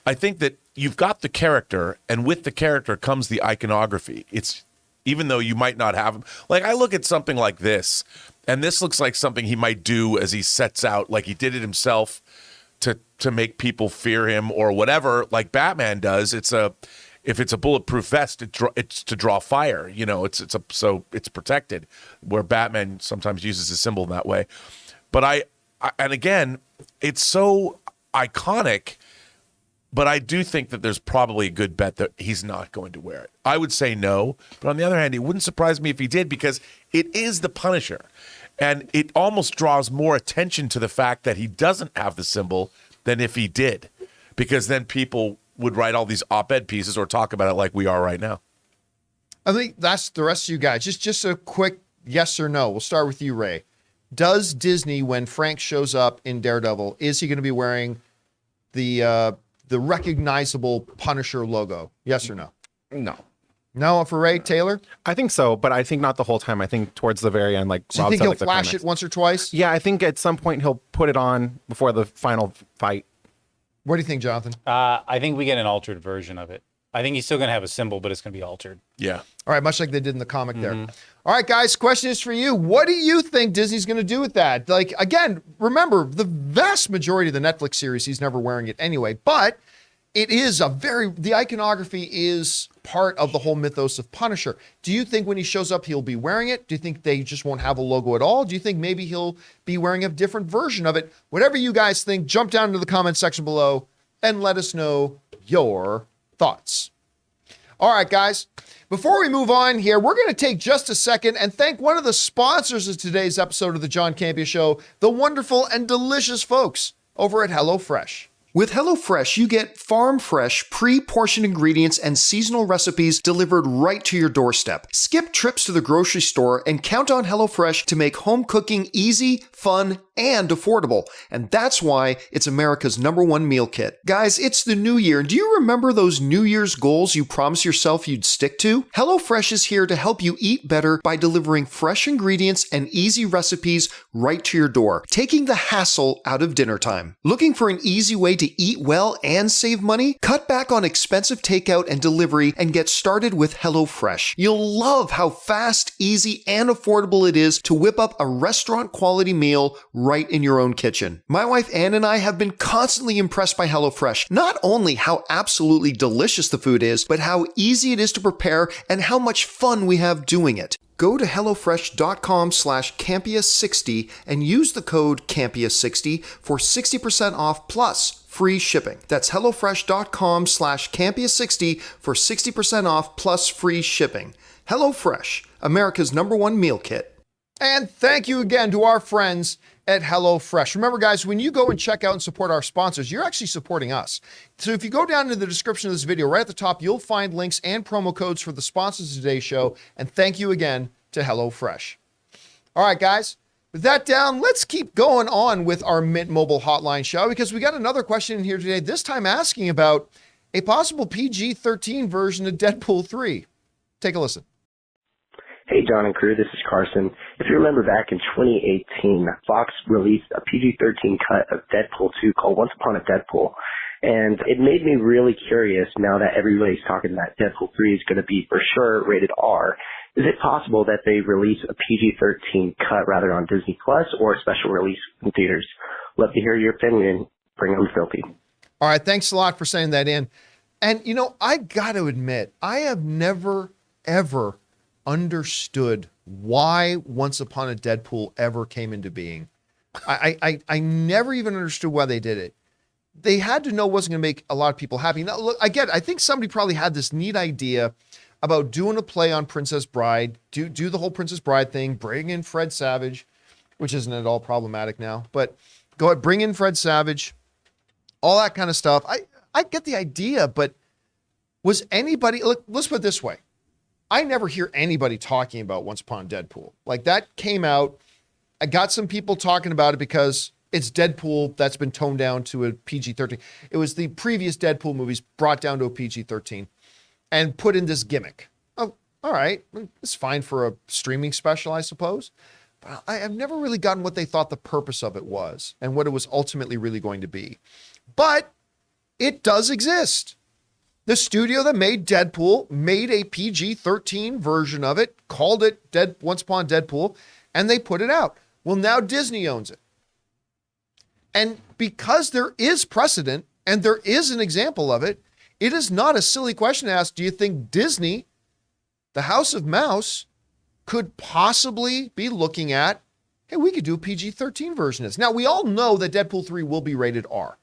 I think that you've got the character, and with the character comes the iconography. It's, even though you might not have him. Like, I look at something like this, and this looks like something he might do as he sets out, like he did it himself to make people fear him or whatever, like Batman does. If it's a bulletproof vest, it's to draw fire. So it's protected, where Batman sometimes uses his symbol in that way. But and again, it's so iconic, but I do think that there's probably a good bet that he's not going to wear it. I would say no, but on the other hand, it wouldn't surprise me if he did, because it is the Punisher. And it almost draws more attention to the fact that he doesn't have the symbol than if he did, because then people would write all these op-ed pieces or talk about it like we are right now. I think that's the rest of you guys. Just a quick yes or no. We'll start with you, Ray. Does Disney, when Frank shows up in Daredevil, is he going to be wearing the recognizable Punisher logo? Yes or no? No. No for Ray. Taylor? I think so, but I think not the whole time. I think towards the very end, like So you Rob think said, he'll like the flash climax. it once or twice? Yeah, I think at some point he'll put it on before the final fight. What do you think, Jonathan? I think we get an altered version of it. I think he's still going to have a symbol, but it's going to be altered. Yeah. All right, much like they did in the comic there. All right, guys, question is for you. What do you think Disney's going to do with that? Like, again, remember, the vast majority of the Netflix series, he's never wearing it anyway, but it is the iconography is part of the whole mythos of Punisher. Do you think when he shows up, he'll be wearing it? Do you think they just won't have a logo at all? Do you think maybe he'll be wearing a different version of it? Whatever you guys think, jump down into the comment section below and let us know your thoughts. All right, guys, before we move on here, we're going to take just a second and thank one of the sponsors of today's episode of the John Campea Show, the wonderful and delicious folks over at HelloFresh. With HelloFresh, you get farm-fresh, pre-portioned ingredients and seasonal recipes delivered right to your doorstep. Skip trips to the grocery store and count on HelloFresh to make home cooking easy, fun, and affordable. And that's why it's America's #1 meal kit. Guys, it's the new year. Do you remember those New Year's goals you promised yourself you'd stick to? HelloFresh is here to help you eat better by delivering fresh ingredients and easy recipes right to your door, taking the hassle out of dinner time. Looking for an easy way to eat well and save money? Cut back on expensive takeout and delivery and get started with HelloFresh. You'll love how fast, easy, and affordable it is to whip up a restaurant-quality meal right in your own kitchen. My wife Ann and I have been constantly impressed by HelloFresh. Not only how absolutely delicious the food is, but how easy it is to prepare and how much fun we have doing it. Go to HelloFresh.com/Campea60 and use the code Campea60 for 60% off plus free shipping. That's HelloFresh.com/Campea60 for 60% off plus free shipping. HelloFresh, America's #1 meal kit. And thank you again to our friends at HelloFresh. Remember, guys, when you go and check out and support our sponsors, you're actually supporting us. So if you go down to the description of this video, right at the top, you'll find links and promo codes for the sponsors of today's show. And thank you again to HelloFresh. All right, guys, with that down, let's keep going on with our Mint Mobile hotline show, because we got another question in here today, this time asking about a possible PG-13 version of Deadpool 3. Take a listen. Hey, John and crew, this is Carson. If you remember back in 2018, Fox released a PG-13 cut of Deadpool 2 called Once Upon a Deadpool. And it made me really curious now that everybody's talking that Deadpool 3 is going to be for sure rated R. Is it possible that they release a PG-13 cut rather on Disney Plus or a special release in theaters? Love to hear your opinion. Bring on Filthy. All right, thanks a lot for saying that in. And, you know, I got to admit, I have never, ever understood why Once Upon a Deadpool ever came into being. I never even understood why they did it. They had to know it wasn't going to make a lot of people happy. Now, look, I think somebody probably had this neat idea about doing a play on Princess Bride, do the whole Princess Bride thing, bring in Fred Savage, which isn't at all problematic now, but go ahead, bring in Fred Savage, all that kind of stuff. I get the idea, but was anybody, look, let's put it this way. I never hear anybody talking about Once Upon a Deadpool. Like, that came out. I got some people talking about it because it's Deadpool that's been toned down to a PG-13. It was the previous Deadpool movies brought down to a PG-13 and put in this gimmick. Oh, all right. It's fine for a streaming special, I suppose. But I've never really gotten what they thought the purpose of it was and what it was ultimately really going to be. But it does exist. The studio that made Deadpool made a PG-13 version of it, called it Once Upon a Deadpool, and they put it out. Well, now Disney owns it. And because there is precedent and there is an example of it, it is not a silly question to ask, do you think Disney, the House of Mouse, could possibly be looking at, hey, we could do a PG-13 version of this. Now, we all know that Deadpool 3 will be rated R.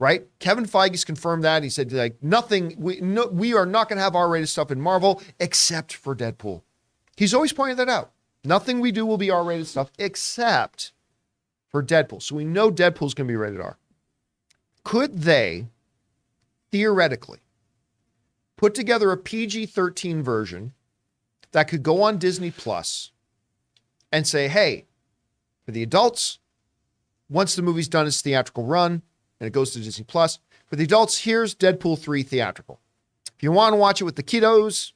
Right? Kevin Feige's confirmed that. He said, like, we are not going to have R-rated stuff in Marvel except for Deadpool. He's always pointed that out. Nothing we do will be R-rated stuff except for Deadpool. So we know Deadpool's going to be rated R. Could they theoretically put together a PG-13 version that could go on Disney Plus and say, hey, for the adults, once the movie's done its theatrical run, and it goes to Disney Plus. For the adults, here's Deadpool 3 theatrical. If you want to watch it with the kiddos,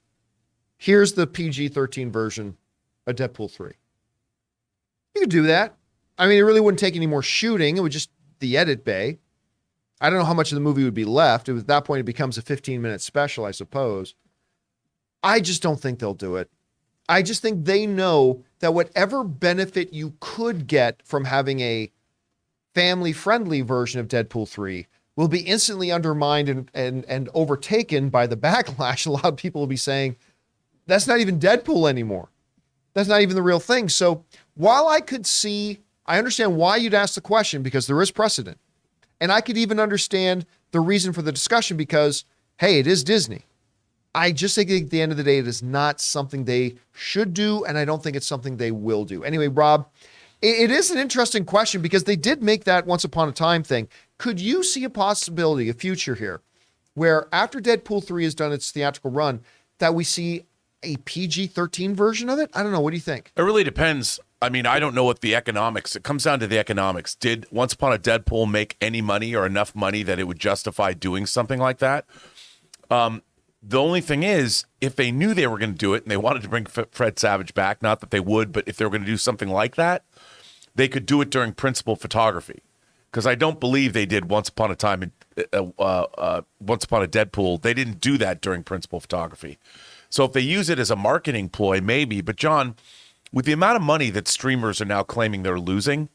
here's the PG-13 version of Deadpool 3. You could do that. I mean, it really wouldn't take any more shooting. It would just the edit bay. I don't know how much of the movie would be left. At that point, it becomes a 15-minute special, I suppose. I just don't think they'll do it. I just think they know that whatever benefit you could get from having a family-friendly version of Deadpool 3 will be instantly undermined and overtaken by the backlash. A lot of people will be saying, that's not even Deadpool anymore. That's not even the real thing. So while I understand why you'd ask the question, because there is precedent. And I could even understand the reason for the discussion because, hey, it is Disney. I just think at the end of the day, it is not something they should do, and I don't think it's something they will do. Anyway, Rob, it is an interesting question because they did make that Once Upon a Time thing. Could you see a possibility, a future here, where after Deadpool 3 has done its theatrical run, that we see a PG-13 version of it? I don't know. What do you think? It really depends. I mean, I don't know what the economics, it comes down to the economics. Did Once Upon a Deadpool make any money or enough money that it would justify doing something like that? The only thing is, if they knew they were going to do it and they wanted to bring Fred Savage back, not that they would, but if they were going to do something like that, they could do it during principal photography. Because I don't believe they did Once Upon a Time Once Upon a Deadpool, they didn't do that during principal photography. So if they use it as a marketing ploy, maybe. But John, with the amount of money that streamers are now claiming they're losing,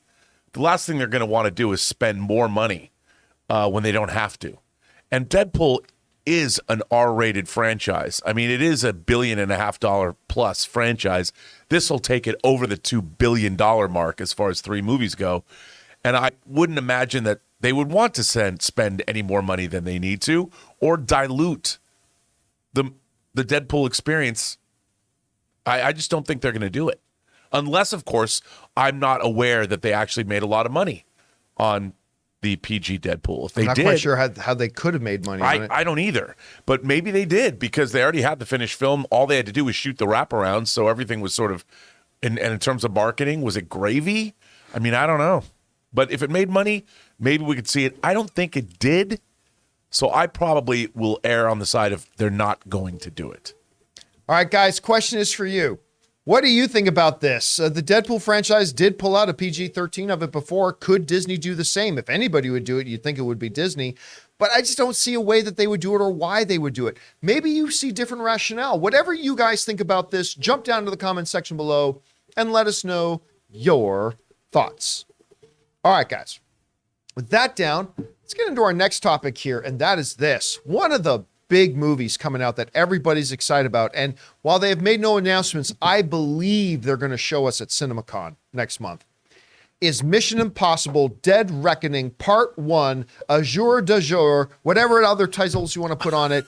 the last thing they're going to want to do is spend more money when they don't have to. And Deadpool is an R-rated franchise. I mean, it is $1.5 billion plus franchise. This will take it over the $2 billion mark as far as 3 movies go. And I wouldn't imagine that they would want to spend any more money than they need to, or dilute the Deadpool experience. I just don't think they're going to do it. Unless, of course, I'm not aware that they actually made a lot of money on the PG Deadpool. If they I'm not did, quite sure how they could have made money on it. I don't either. But maybe they did, because they already had the finished film. All they had to do was shoot the wraparound, so everything was sort of, and in terms of marketing, was it gravy? I mean, I don't know. But if it made money, maybe we could see it. I don't think it did, so I probably will err on the side of they're not going to do it. All right, guys, question is for you. What do you think about this? The Deadpool franchise did pull out a PG-13 of it before. Could Disney do the same? If anybody would do it, you'd think it would be Disney. But I just don't see a way that they would do it or why they would do it. Maybe you see different rationale. Whatever you guys think about this, jump down to the comment section below and let us know your thoughts. All right, guys. With that down, let's get into our next topic here, and that is this. One of the big movies coming out that everybody's excited about. And while they have made no announcements, I believe they're going to show us at CinemaCon next month, is Mission Impossible Dead Reckoning Part 1, A Jour de Jour, whatever other titles you want to put on it.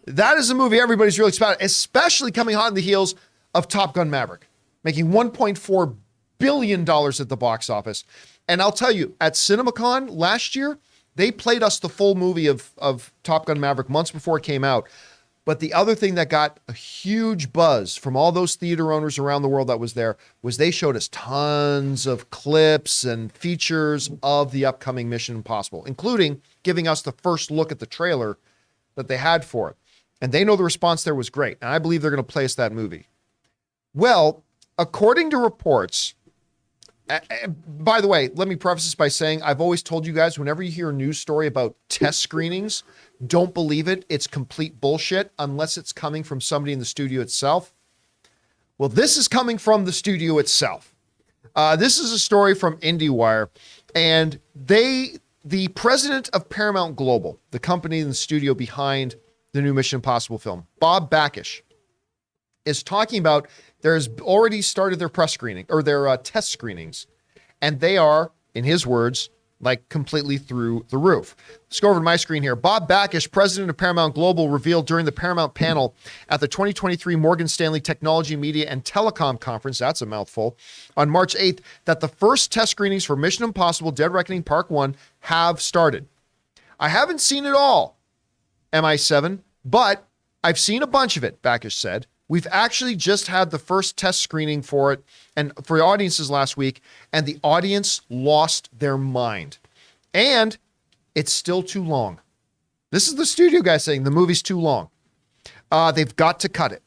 That is a movie everybody's really excited about, especially coming hot on the heels of Top Gun Maverick, making $1.4 billion at the box office. And I'll tell you, at CinemaCon last year, they played us the full movie of Top Gun Maverick months before it came out. But the other thing that got a huge buzz from all those theater owners around the world that was there was they showed us tons of clips and features of the upcoming Mission Impossible, including giving us the first look at the trailer that they had for it. And they know the response there was great. And I believe they're going to play us that movie. Well, according to reports, by the way, let me preface this by saying I've always told you guys, whenever you hear a news story about test screenings, don't believe it. It's complete bullshit unless it's coming from somebody in the studio itself. Well, this is coming from the studio itself. This is a story from IndieWire, and the president of Paramount Global, the company in the studio behind the new Mission Impossible film, Bob Bakish, is talking about there's already started their press screening or their test screenings, and they are, in his words, like completely through the roof. Let's go over to my screen here. Bob Bakish, president of Paramount Global, revealed during the Paramount panel at the 2023 Morgan Stanley Technology, Media, and Telecom Conference, that's a mouthful, on March 8th, that the first test screenings for Mission Impossible Dead Reckoning Part 1 have started. I haven't seen it all, MI7, but I've seen a bunch of it, Bakish said. We've actually just had the first test screening for it and for the audiences last week, and the audience lost their mind. And it's still too long. This is the studio guy saying the movie's too long. They've got to cut it.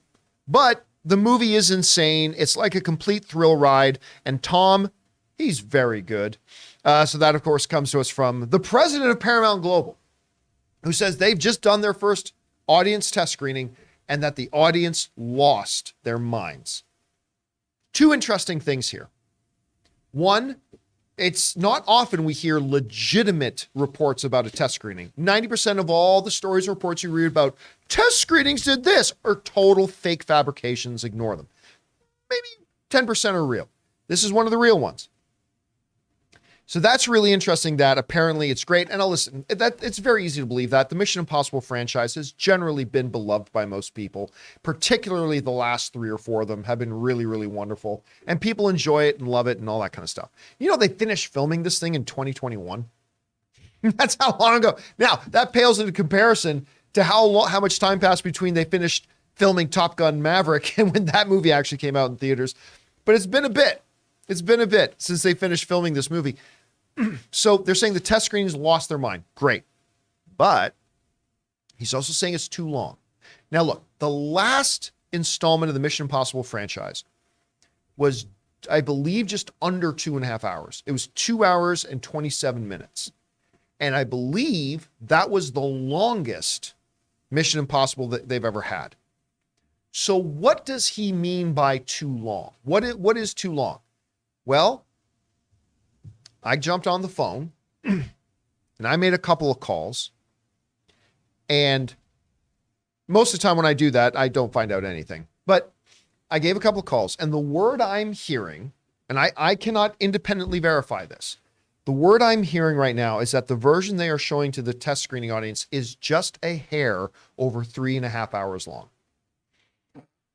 But the movie is insane. It's like a complete thrill ride. And Tom, he's very good. So that, of course, comes to us from the president of Paramount Global, who says they've just done their first audience test screening and that the audience lost their minds. Two interesting things here. One, it's not often we hear legitimate reports about a test screening. 90% of all the stories and reports you read about test screenings did this are total fake fabrications. Ignore them. Maybe 10% are real. This is one of the real ones. So that's really interesting that apparently it's great. And I'll listen, it's very easy to believe that the Mission Impossible franchise has generally been beloved by most people, particularly the last 3 or 4 of them have been really, really wonderful. And people enjoy it and love it and all that kind of stuff. You know, they finished filming this thing in 2021. That's how long ago. Now, that pales into comparison to how much time passed between they finished filming Top Gun Maverick and when that movie actually came out in theaters. But it's been a bit. It's been a bit since they finished filming this movie. So they're saying the test screenings lost their mind. Great. But he's also saying it's too long. Now, look, the last installment of the Mission Impossible franchise was, I believe, just under 2.5 hours. It was 2 hours and 27 minutes. And I believe that was the longest Mission Impossible that they've ever had. So what does he mean by too long? What is too long? Well, I jumped on the phone and I made a couple of calls. And most of the time when I do that, I don't find out anything. But I gave a couple of calls, and the word I'm hearing, and I cannot independently verify this, the word I'm hearing right now is that the version they are showing to the test screening audience is just a hair over 3.5 hours long.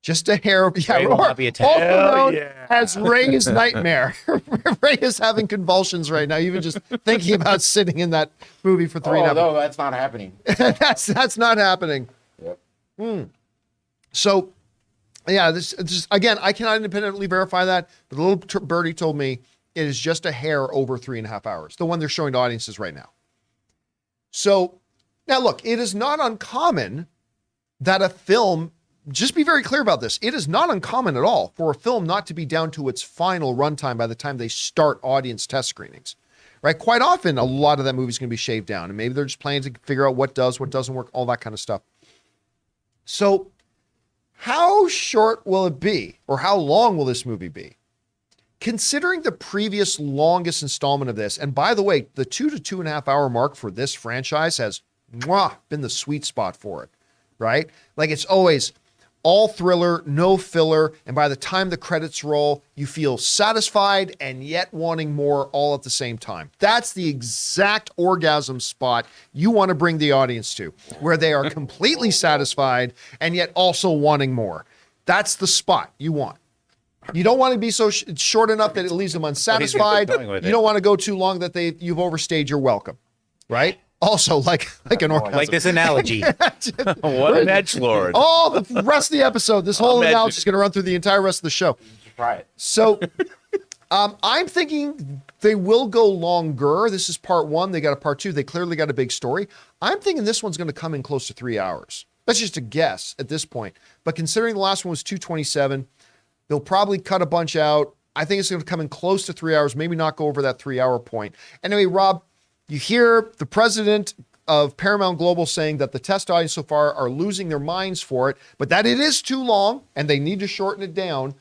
Just a hair. Ray will not be attended. Also known as Ray's nightmare. Ray is having convulsions right now, even just thinking about sitting in that movie for 3.5 hours. No, that's not happening. That's not happening. Yep. So, yeah, this again, I cannot independently verify that, but the little birdie told me it is just a hair over 3.5 hours, the one they're showing to audiences right now. So, now look, it is not uncommon that a film, just be very clear about this, it is not uncommon at all for a film not to be down to its final runtime by the time they start audience test screenings, right? Quite often, a lot of that movie is going to be shaved down, and maybe they're just planning to figure out what does, what doesn't work, all that kind of stuff. So, how short will it be, or how long will this movie be? Considering the previous longest installment of this, and by the way, the 2 to 2.5 hour mark for this franchise has been the sweet spot for it, right? Like it's always all thriller, no filler, and by the time the credits roll, you feel satisfied and yet wanting more all at the same time. That's the exact orgasm spot you want to bring the audience to, where they are completely satisfied and yet also wanting more. That's the spot you want. You don't want to be so short enough that it leaves them unsatisfied. You don't want to go too long that you've overstayed your welcome, right? Also, like an orgasm. Like this analogy. What an edgelord. All the rest of the episode, this whole analogy is going to run through the entire rest of the show. Try it. So I'm thinking they will go longer. This is part one. They got a part two. They clearly got a big story. I'm thinking this one's going to come in close to 3 hours. That's just a guess at this point. But considering the last one was 227, they'll probably cut a bunch out. I think it's going to come in close to 3 hours, maybe not go over that 3 hour point. Anyway, Rob, you hear the president of Paramount Global saying that the test audience so far are losing their minds for it, but that it is too long and they need to shorten it down.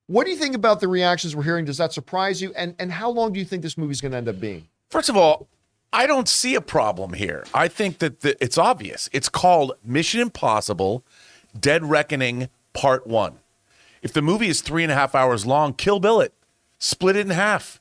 What do you think about the reactions we're hearing? Does that surprise you? And how long do you think this movie's going to end up being? First of all, I don't see a problem here. I think that it's obvious. It's called Mission Impossible Dead Reckoning Part 1. If the movie is 3.5 hours long, Kill Bill it. Split it in half.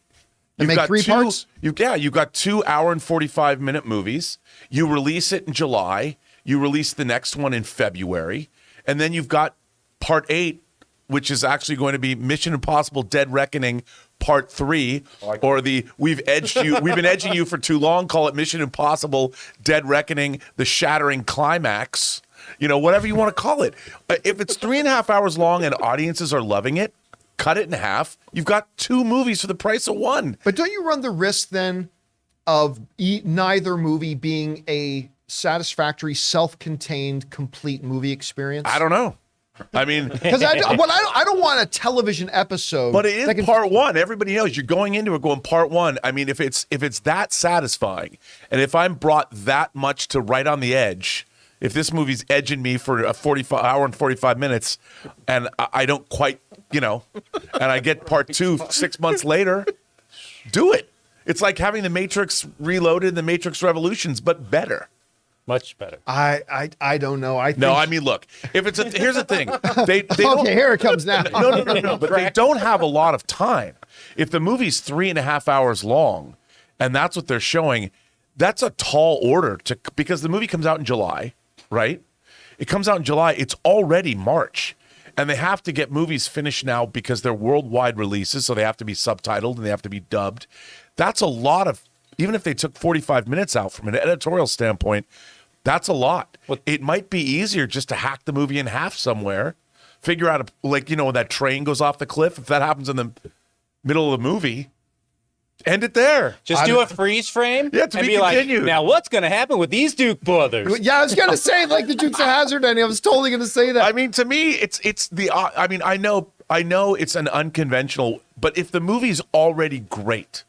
And make three parts? You've got 2 hour and 45-minute movies. You release it in July. You release the next one in February. And then you've got Part 8, which is actually going to be Mission Impossible Dead Reckoning Part 3, or we've been edging you for too long, call it Mission Impossible Dead Reckoning, the Shattering Climax, whatever you want to call it. If it's 3.5 hours long and audiences are loving it, cut it in half. You've got 2 movies for the price of 1. But don't you run the risk then of neither movie being a satisfactory, self-contained, complete movie experience? I don't know. I mean, because I don't want a television episode. But it is part 1. Everybody knows you're going into it going part 1. I mean, if it's that satisfying, and if I'm brought that much to right on the edge, if this movie's edging me for a 45 hour and 45 minutes, and I don't quite, and I get part 2 6 months later, do it. It's like having the Matrix Reloaded, the Matrix Revolutions, but better. Much better. I don't know. I mean, look. If it's here's the thing. They okay, here it comes now. No. But they don't have a lot of time. If the movie's 3.5 hours long, and that's what they're showing, that's a tall order because the movie comes out in July, right? It comes out in July. It's already March, and they have to get movies finished now because they're worldwide releases, so they have to be subtitled and they have to be dubbed. That's a lot of. Even if they took 45 minutes out from an editorial standpoint, that's a lot. It might be easier just to hack the movie in half somewhere, figure out, when that train goes off the cliff, if that happens in the middle of the movie, end it there. Just do a freeze frame to and be continued. Like, now what's going to happen with these Duke brothers? Yeah, I was going to say, like the Dukes of Hazzard, and I was totally going to say that. I mean, to me, it's the, I mean, I know it's an unconventional, but if the movie's already great,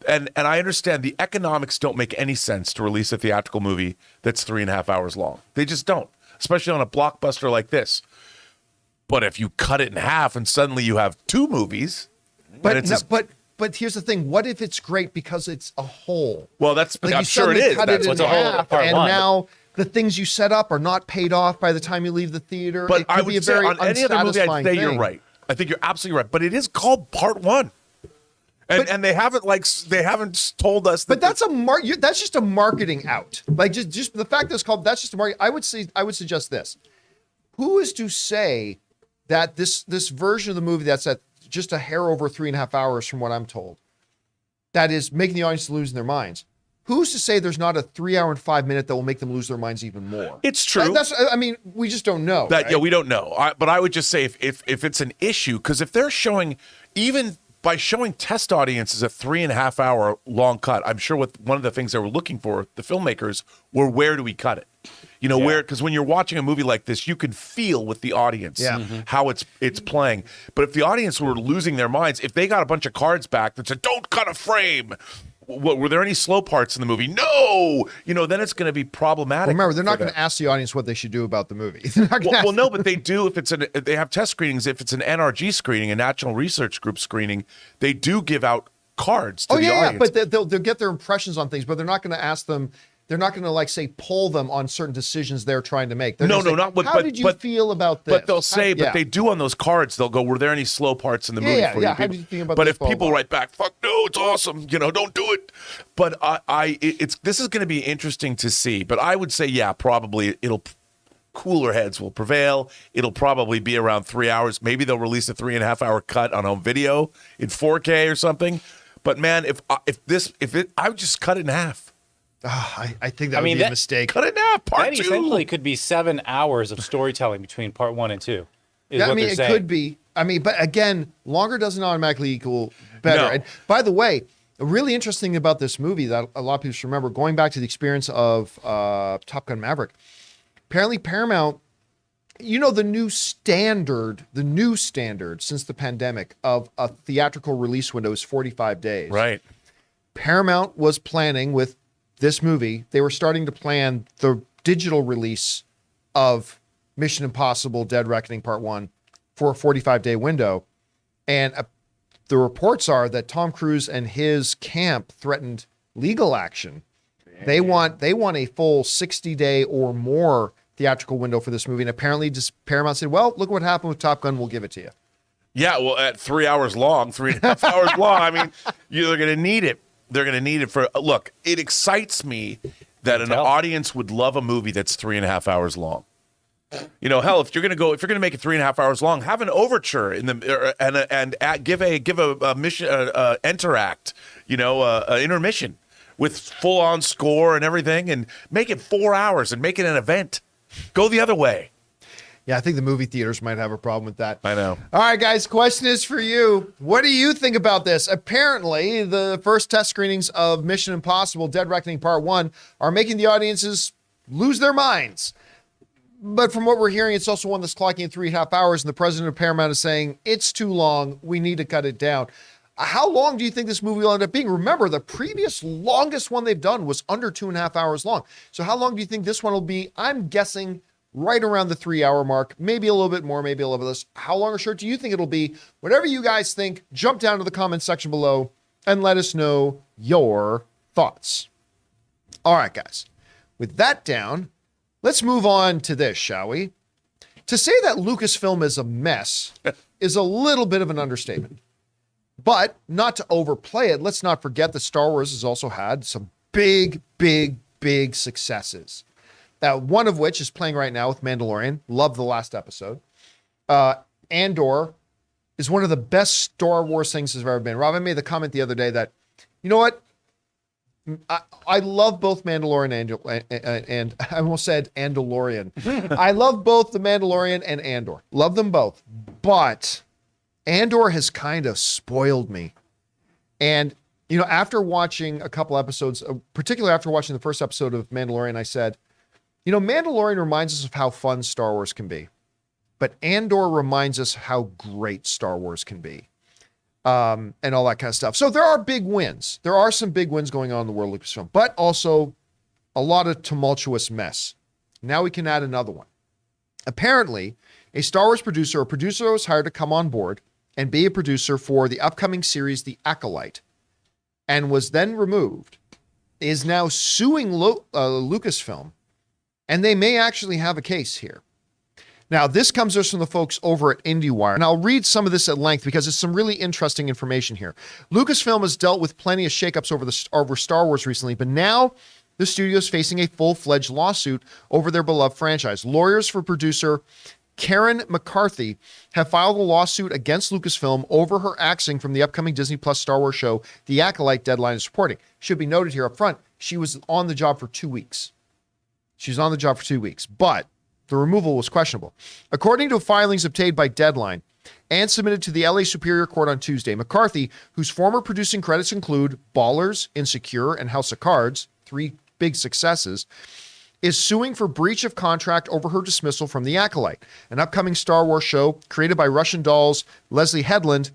And I understand the economics don't make any sense to release a theatrical movie that's 3.5 hours long. They just don't, especially on a blockbuster like this. But if you cut it in half and suddenly you have 2 movies, but here's the thing: what if it's great because it's a whole? well, that's Like I'm you sure it suddenly is. cut That's it in what's a whole half, part and one. now the things you set up are not paid off by the time you leave the theater. But it could I be a would say very on any other movie, I'd unsatisfying say you're thing. right. I think you're absolutely right. But it is called Part 1, and they haven't told us. But that's that's just a marketing out. Like just the fact that it's called, that's just a market. I would suggest this: who is to say that this version of the movie that's at just a hair over 3.5 hours, from what I'm told, that is making the audience lose their minds? Who's to say there's not a 3 hour and 5 minute that will make them lose their minds even more? It's true. I mean, we just don't know. That, right? yeah, we don't know. But I would just say if it's an issue, because if they're showing, even by showing test audiences a 3.5 hour long cut, I'm sure one of the things they were looking for, the filmmakers, were where do we cut it? You know, where, because when you're watching a movie like this, you can feel with the audience how it's playing. But if the audience were losing their minds, if they got a bunch of cards back that said, don't cut a frame, what, were there any slow parts in the movie? No! You know, then it's going to be problematic. Remember, they're not for going to them. ask the audience what they should do about the movie. They're not gonna Well, ask no, but they do if they have test screenings. If it's an NRG screening, a National Research Group screening, they do give out cards to the audience. but they'll get their impressions on things, but they're not going to ask them. They're not going to like say poll them on certain decisions they're trying to make. They're No, gonna say, not what- How but- did you but- feel about this? But they'll say, Yeah. but they do on those cards. They'll go, "Were there any slow parts in the movie for you?" How did you think about But this? if Blah, people blah. write back, "Fuck no, it's awesome," you know, don't do it. But this is going to be interesting to see. But I would say, yeah, probably cooler heads will prevail. It'll probably be around 3 hours. Maybe they'll release a 3.5 hour cut on home video in 4K or something. But man, I would just cut it in half. I think that would be a mistake. Cut it in half. Part That 2. essentially could be 7 hours of storytelling between part 1 and 2. Yeah, I mean, it could be. I mean, but again, longer doesn't automatically equal better. No. And by the way, a really interesting thing about this movie that a lot of people should remember, going back to the experience of Top Gun Maverick, apparently Paramount, you know, the new standard since the pandemic of a theatrical release window is 45 days. Right. Paramount was planning with this movie, they were starting to plan the digital release of Mission Impossible Dead Reckoning Part 1 for a 45-day window. And the reports are that Tom Cruise and his camp threatened legal action. They want a full 60-day or more theatrical window for this movie. And apparently just Paramount said, well, look what happened with Top Gun. We'll give it to you. Yeah, well, at 3 hours long, 3.5 hours long, I mean, they're going to need it. They're going to need it for, look, it excites me that an audience would love a movie that's 3.5 hours long. You know, hell, if you're going to make it 3.5 hours long, have an overture in the and give a mission interact, you know, intermission with full on score and everything, and make it 4 hours and make it an event. Go the other way. Yeah, I think the movie theaters might have a problem with that. I know. All right, guys, question is for you. What do you think about this? Apparently, the first test screenings of Mission Impossible Dead Reckoning Part 1 are making the audiences lose their minds. But from what we're hearing, it's also one that's clocking in 3.5 hours, and the president of Paramount is saying, it's too long, we need to cut it down. How long do you think this movie will end up being? Remember, the previous longest one they've done was under 2.5 hours long. So how long do you think this one will be? I'm guessing right around the 3 hour mark, maybe a little bit more, maybe a little bit less. How long or short do you think it'll be? Whatever you guys think, jump down to the comment section below and let us know your thoughts. All right, guys, with that down, let's move on to this, shall we? To say that Lucasfilm is a mess is a little bit of an understatement. But not to overplay it, let's not forget that Star Wars has also had some big successes. One of which is playing right now with Mandalorian. Love the last episode. Andor is one of the best Star Wars things that's ever been. Rob, I made the comment the other day that, you know what? I love both Mandalorian and I almost said Andalorian. I love both the Mandalorian and Andor. Love them both. But Andor has kind of spoiled me. And, you know, after watching a couple episodes, particularly after watching the first episode of Mandalorian, I said, you know, Mandalorian reminds us of how fun Star Wars can be, but Andor reminds us how great Star Wars can be. and all that kind of stuff. So there are big wins. There are some big wins going on in the world of Lucasfilm, but also a lot of tumultuous mess. Now we can add another one. Apparently, a Star Wars producer or producer was hired to come on board and be a producer for the upcoming series, The Acolyte, and was then removed, is now suing Lucasfilm, and they may actually have a case here. Now, this comes to us from the folks over at IndieWire, and I'll read some of this at length because it's some really interesting information here. Lucasfilm has dealt with plenty of shakeups over Star Wars recently, but now the studio is facing a full-fledged lawsuit over their beloved franchise. Lawyers for producer Karen McCarthy have filed a lawsuit against Lucasfilm over her axing from the upcoming Disney Plus Star Wars show, The Acolyte. Deadline is reporting. Should be noted here up front, she was on the job for 2 weeks. She was on the job for 2 weeks, but the removal was questionable. According to filings obtained by Deadline and submitted to the LA Superior Court on Tuesday, McCarthy, whose former producing credits include Ballers, Insecure, and House of Cards, 3 big successes, is suing for breach of contract over her dismissal from The Acolyte, an upcoming Star Wars show created by Russian Doll's Leslie Headland.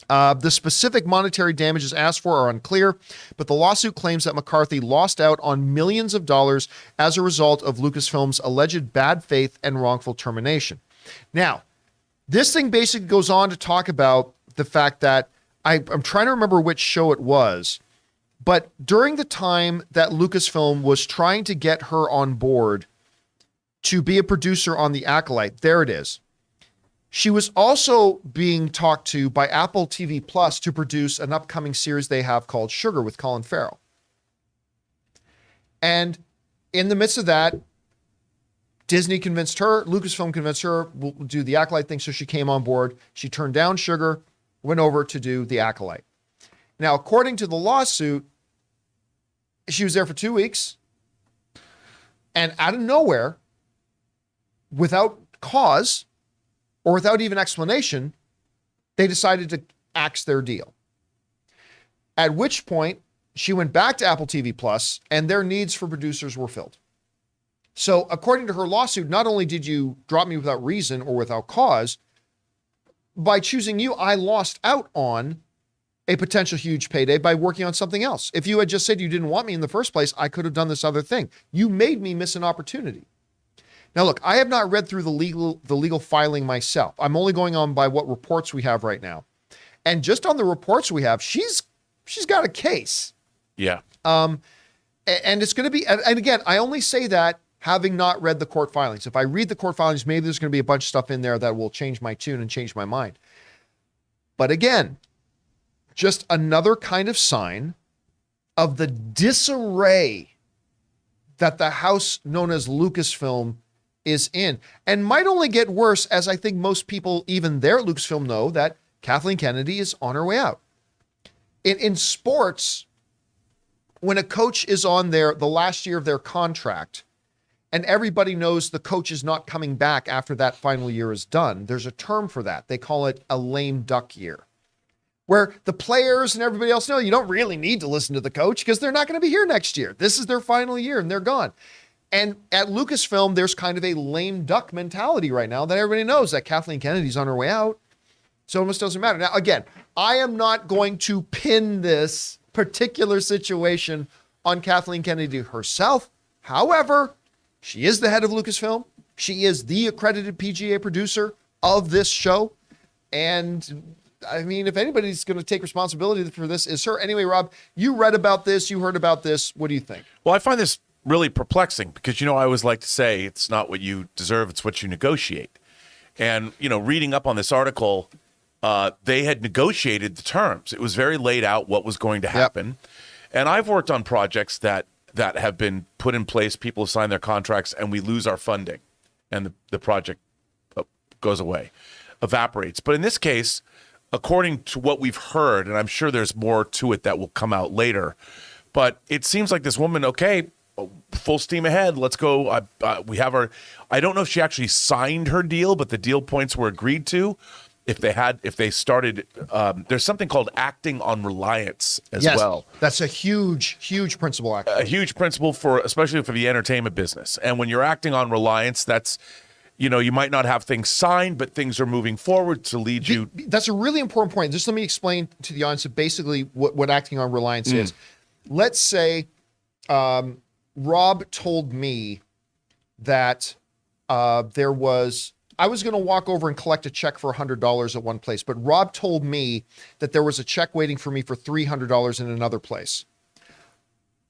The specific monetary damages asked for are unclear, but the lawsuit claims that McCarthy lost out on millions of dollars as a result of Lucasfilm's alleged bad faith and wrongful termination. Now, this thing basically goes on to talk about the fact that I'm trying to remember which show it was, but during the time that Lucasfilm was trying to get her on board to be a producer on The Acolyte, there it is. She was also being talked to by Apple TV Plus to produce an upcoming series they have called Sugar with Colin Farrell. And in the midst of that, Disney convinced her, Lucasfilm convinced her, we'll do The Acolyte thing, so she came on board. She turned down Sugar, went over to do The Acolyte. Now, according to the lawsuit, she was there for 2 weeks, and out of nowhere, without cause or without even explanation, they decided to axe their deal. At which point, she went back to Apple TV Plus, and their needs for producers were filled. So, according to her lawsuit, not only did you drop me without reason or without cause, by choosing you, I lost out on a potential huge payday by working on something else. If you had just said you didn't want me in the first place, I could have done this other thing. You made me miss an opportunity. Now, look, I have not read through the legal filing myself. I'm only going on by what reports we have right now. And just on the reports we have, she's got a case. Yeah. And it's going to be, and again, I only say that having not read the court filings. If I read the court filings, maybe there's going to be a bunch of stuff in there that will change my tune and change my mind. But again, just another kind of sign of the disarray that the house known as Lucasfilm is in, and might only get worse, as I think most people, even there at Lucasfilm, know that Kathleen Kennedy is on her way out. In sports, when a coach is on the last year of their contract, and everybody knows the coach is not coming back after that final year is done, there's a term for that. They call it a lame duck year, where the players and everybody else know you don't really need to listen to the coach because they're not going to be here next year. This is their final year and they're gone. And at Lucasfilm, there's kind of a lame duck mentality right now that everybody knows that Kathleen Kennedy's on her way out. So it almost doesn't matter. Now, again, I am not going to pin this particular situation on Kathleen Kennedy herself. However, she is the head of Lucasfilm. She is the accredited PGA producer of this show. And I mean, if anybody's going to take responsibility for this, is her. Anyway, Rob, you read about this, you heard about this. What do you think? Well, I find this really perplexing because, I always like to say it's not what you deserve, it's what you negotiate. And, reading up on this article, they had negotiated the terms. It was very laid out what was going to happen. Yep. And I've worked on projects that have been put in place, people have signed their contracts, and we lose our funding, and the project goes away, evaporates. But in this case, according to what we've heard, and I'm sure there's more to it that will come out later, but it seems like this woman, okay, full steam ahead, let's go. We have our, I don't know if she actually signed her deal, but the deal points were agreed to. If they started, there's something called acting on reliance as well. That's a huge principle. Actually. A huge principle especially for the entertainment business. And when you're acting on reliance, that's, You might not have things signed, but things are moving forward to lead you. That's a really important point. Just let me explain to the audience basically what acting on reliance is. Let's say Rob told me that I was going to walk over and collect a check for $100 at one place, but Rob told me that there was a check waiting for me for $300 in another place.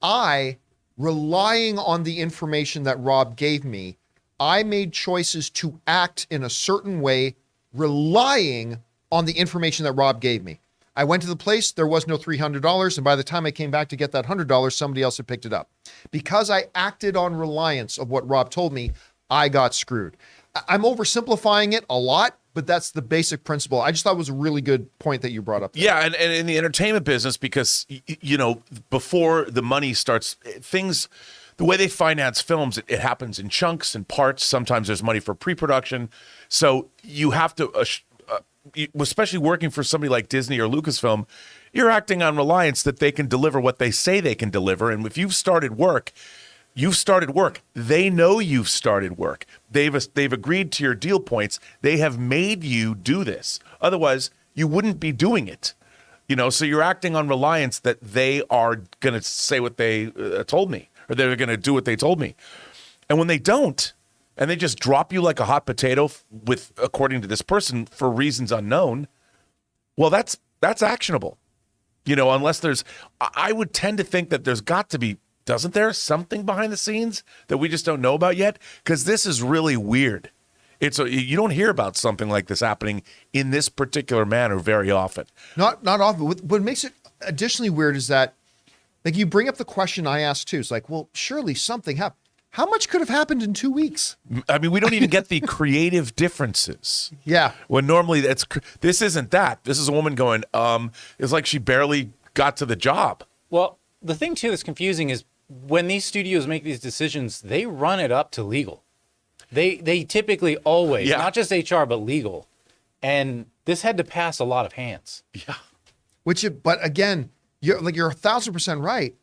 Relying on the information that Rob gave me, I made choices to act in a certain way, relying on the information that Rob gave me. I went to the place, there was no $300, and by the time I came back to get that $100, somebody else had picked it up. Because I acted on reliance of what Rob told me, I got screwed. I'm oversimplifying it a lot, but that's the basic principle. I just thought it was a really good point that you brought up there. Yeah, and in the entertainment business, because, before the money starts, the way they finance films, it happens in chunks and parts. Sometimes there's money for pre-production. So you have to, especially working for somebody like Disney or Lucasfilm, you're acting on reliance that they can deliver what they say they can deliver. And if you've started work. They know you've started work. They've agreed to your deal points. They have made you do this. Otherwise, you wouldn't be doing it. So you're acting on reliance that they are going to say what they told me, or they're going to do what they told me. And when they don't, and they just drop you like a hot potato according to this person, for reasons unknown, well, that's actionable. Unless I would tend to think that there's got to be, doesn't there, something behind the scenes that we just don't know about yet? Because this is really weird. You don't hear about something like this happening in this particular manner very often. Not often. What makes it additionally weird is that, like, you bring up the question I asked too. It's like, well, surely something happened. How much could have happened in 2 weeks? I mean, we don't even get the creative differences. Yeah. When normally this isn't that. This is a woman going, it's like she barely got to the job. Well, the thing too that's confusing is when these studios make these decisions, they run it up to legal. They typically always, not just HR, but legal. And this had to pass a lot of hands. Yeah. But again, you're 1,000% right.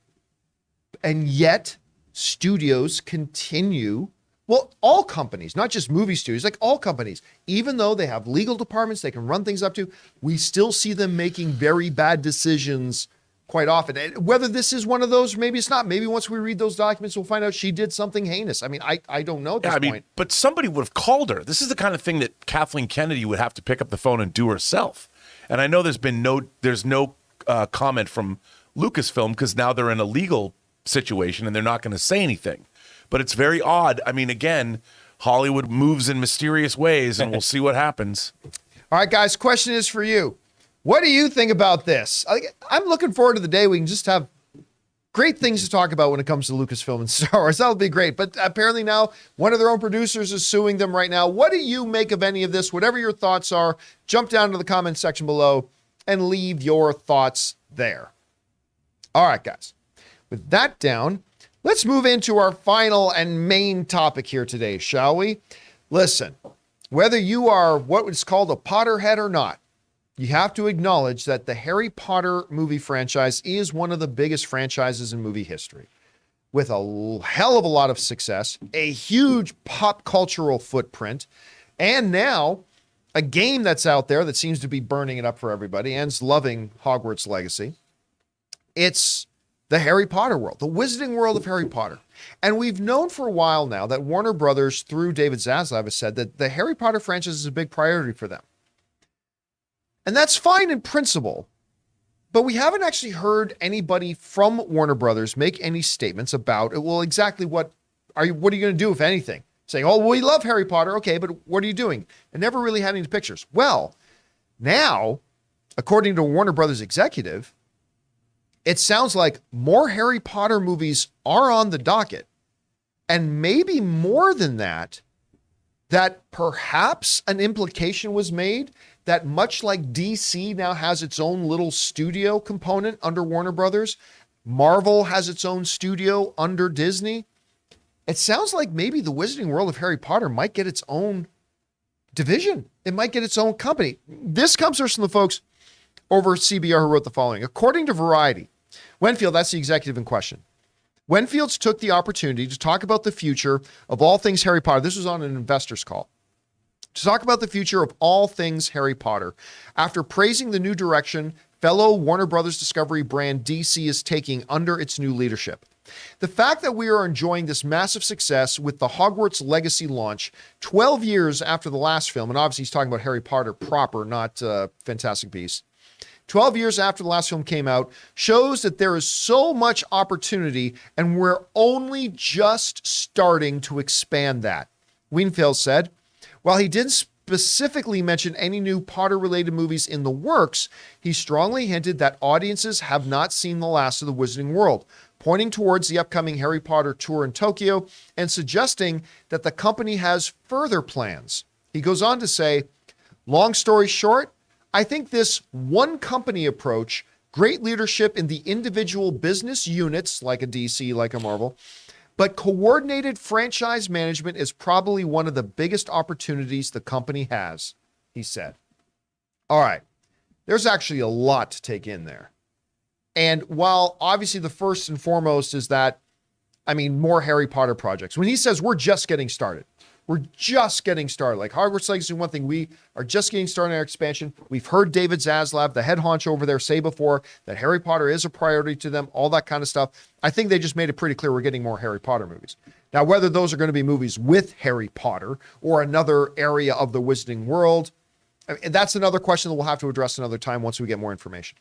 And yet studios continue, well, all companies, not just movie studios, like all companies, even though they have legal departments they can run things up to, we still see them making very bad decisions quite often. And whether this is one of those, maybe it's not. Maybe once we read those documents, we'll find out she did something heinous. I mean, I don't know at this point. But somebody would have called her. This is the kind of thing that Kathleen Kennedy would have to pick up the phone and do herself. And I know there's no comment from Lucasfilm because now they're in a legal situation and they're not going to say anything. But it's very odd. I mean, again, Hollywood moves in mysterious ways, and we'll see what happens. All right, guys, question is for you. What do you think about this? I'm looking forward to the day we can just have great things to talk about when it comes to Lucasfilm and Star Wars. That'll be great. But apparently now one of their own producers is suing them right now. What do you make of any of this? Whatever your thoughts are, jump down to the comment section below and leave your thoughts there. All right, guys. With that down, let's move into our final and main topic here today, shall we? Listen, whether you are what is called a Potterhead or not, you have to acknowledge that the Harry Potter movie franchise is one of the biggest franchises in movie history, with a hell of a lot of success, a huge pop cultural footprint, and now a game that's out there that seems to be burning it up for everybody and's loving Hogwarts Legacy. It's the Harry Potter world, the wizarding world of Harry Potter. And we've known for a while now that Warner Brothers, through David Zaslav, has said that the Harry Potter franchise is a big priority for them. And that's fine in principle, but we haven't actually heard anybody from Warner Brothers make any statements about, well, exactly what are you going to do, if anything? Saying, oh, we love Harry Potter. Okay, but what are you doing? And never really had any pictures. Well, now, according to a Warner Brothers executive, it sounds like more Harry Potter movies are on the docket. And maybe more than that, that perhaps an implication was made that much like DC now has its own little studio component under Warner Brothers, Marvel has its own studio under Disney. It sounds like maybe the Wizarding World of Harry Potter might get its own division. It might get its own company. This comes from the folks over at CBR who wrote the following. According to Variety, Wenfield, that's the executive in question, Wenfields took the opportunity to talk about the future of all things Harry Potter. This was on an investor's call. to talk about the future of all things Harry Potter. After praising the new direction fellow Warner Brothers Discovery brand DC is taking under its new leadership. The fact that we are enjoying this massive success with the Hogwarts Legacy launch 12 years after the last film, and obviously he's talking about Harry Potter proper, not Fantastic Beasts, 12 years after the last film came out, shows that there is so much opportunity and we're only just starting to expand that. Weinfeld said, while he didn't specifically mention any new Potter-related movies in the works, he strongly hinted that audiences have not seen the last of the Wizarding World, pointing towards the upcoming Harry Potter tour in Tokyo and suggesting that the company has further plans. He goes on to say, long story short, I think this one company approach, great leadership in the individual business units, like a DC, like a Marvel, but coordinated franchise management is probably one of the biggest opportunities the company has, he said. All right, there's actually a lot to take in there. And while obviously the first and foremost is that, more Harry Potter projects. When he says we're just getting started, like Hogwarts Legacy, one thing, we are just getting started in our expansion. We've heard David Zaslav, the head honcho over there, say before that Harry Potter is a priority to them, all that kind of stuff. I think they just made it pretty clear we're getting more Harry Potter movies. Now, whether those are going to be movies with Harry Potter or another area of the Wizarding World, that's another question that we'll have to address another time once we get more information.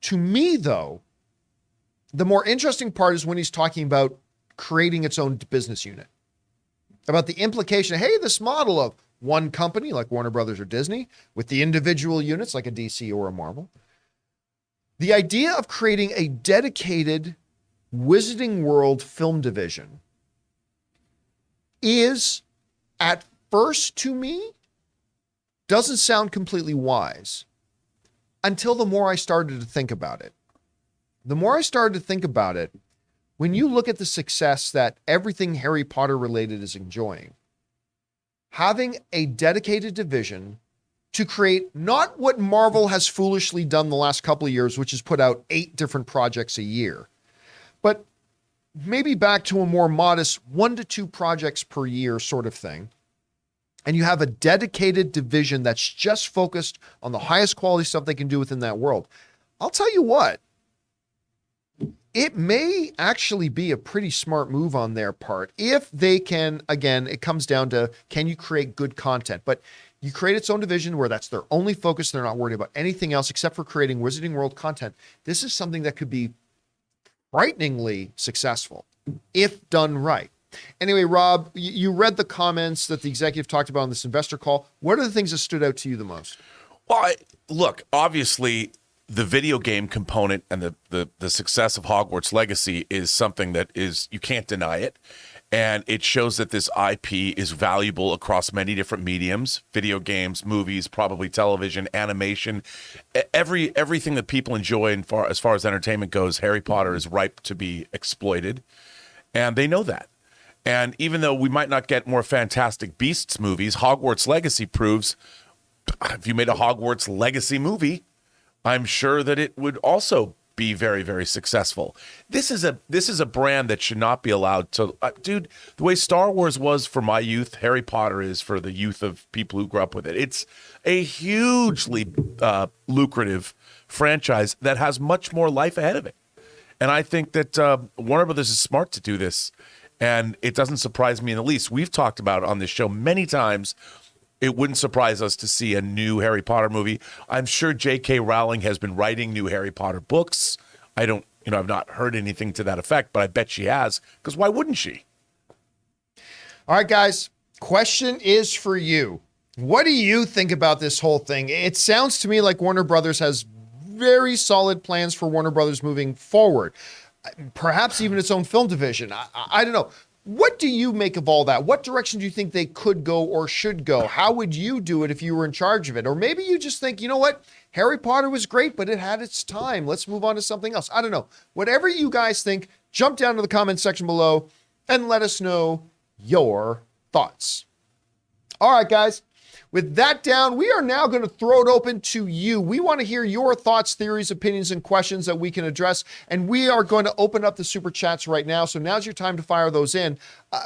To me, though, the more interesting part is when he's talking about creating its own business unit, about the implication, hey, this model of one company like Warner Brothers or Disney with the individual units like a DC or a Marvel. The idea of creating a dedicated Wizarding World film division is, at first to me, doesn't sound completely wise until the more I started to think about it. The more I started to think about it, when you look at the success that everything Harry Potter related is enjoying, having a dedicated division to create not what Marvel has foolishly done the last couple of years, which is put out 8 different projects a year, but maybe back to a more modest 1 to 2 projects per year sort of thing. And you have a dedicated division that's just focused on the highest quality stuff they can do within that world. I'll tell you what, it may actually be a pretty smart move on their part if they can, again, it comes down to, can you create good content? But you create its own division where that's their only focus. They're not worried about anything else except for creating Wizarding World content. This is something that could be frighteningly successful if done right. Anyway, Rob, you read the comments that the executive talked about on this investor call. What are the things that stood out to you the most? Well, look, obviously, the video game component and the success of Hogwarts Legacy is something that is, you can't deny it. And it shows that this IP is valuable across many different mediums, video games, movies, probably television, animation, everything that people enjoy. And as far as entertainment goes, Harry Potter is ripe to be exploited. And they know that. And even though we might not get more Fantastic Beasts movies, Hogwarts Legacy proves if you made a Hogwarts Legacy movie, I'm sure that it would also be very, very successful. This is a brand that should not be allowed to, dude, the way Star Wars was for my youth, Harry Potter is for the youth of people who grew up with it. It's a hugely lucrative franchise that has much more life ahead of it. And I think that Warner Brothers is smart to do this. And it doesn't surprise me in the least. We've talked about it on this show many times. It wouldn't surprise us to see a new Harry Potter movie. I'm sure J.K. Rowling has been writing new Harry Potter books. I've not heard anything to that effect, but I bet she has, because why wouldn't she? All right, guys, question is for you. What do you think about this whole thing? It sounds to me like Warner Brothers has very solid plans for Warner Brothers moving forward. Perhaps even its own film division. I don't know. What do you make of all that? What direction do you think they could go or should go? How would you do it if you were in charge of it? Or maybe you just think, you know what? Harry Potter was great, but it had its time. Let's move on to something else. I don't know. Whatever you guys think, jump down to the comment section below and let us know your thoughts. All right, guys. With that down, we are now going to throw it open to you. We want to hear your thoughts, theories, opinions, and questions that we can address. And we are going to open up the super chats right now. So now's your time to fire those in.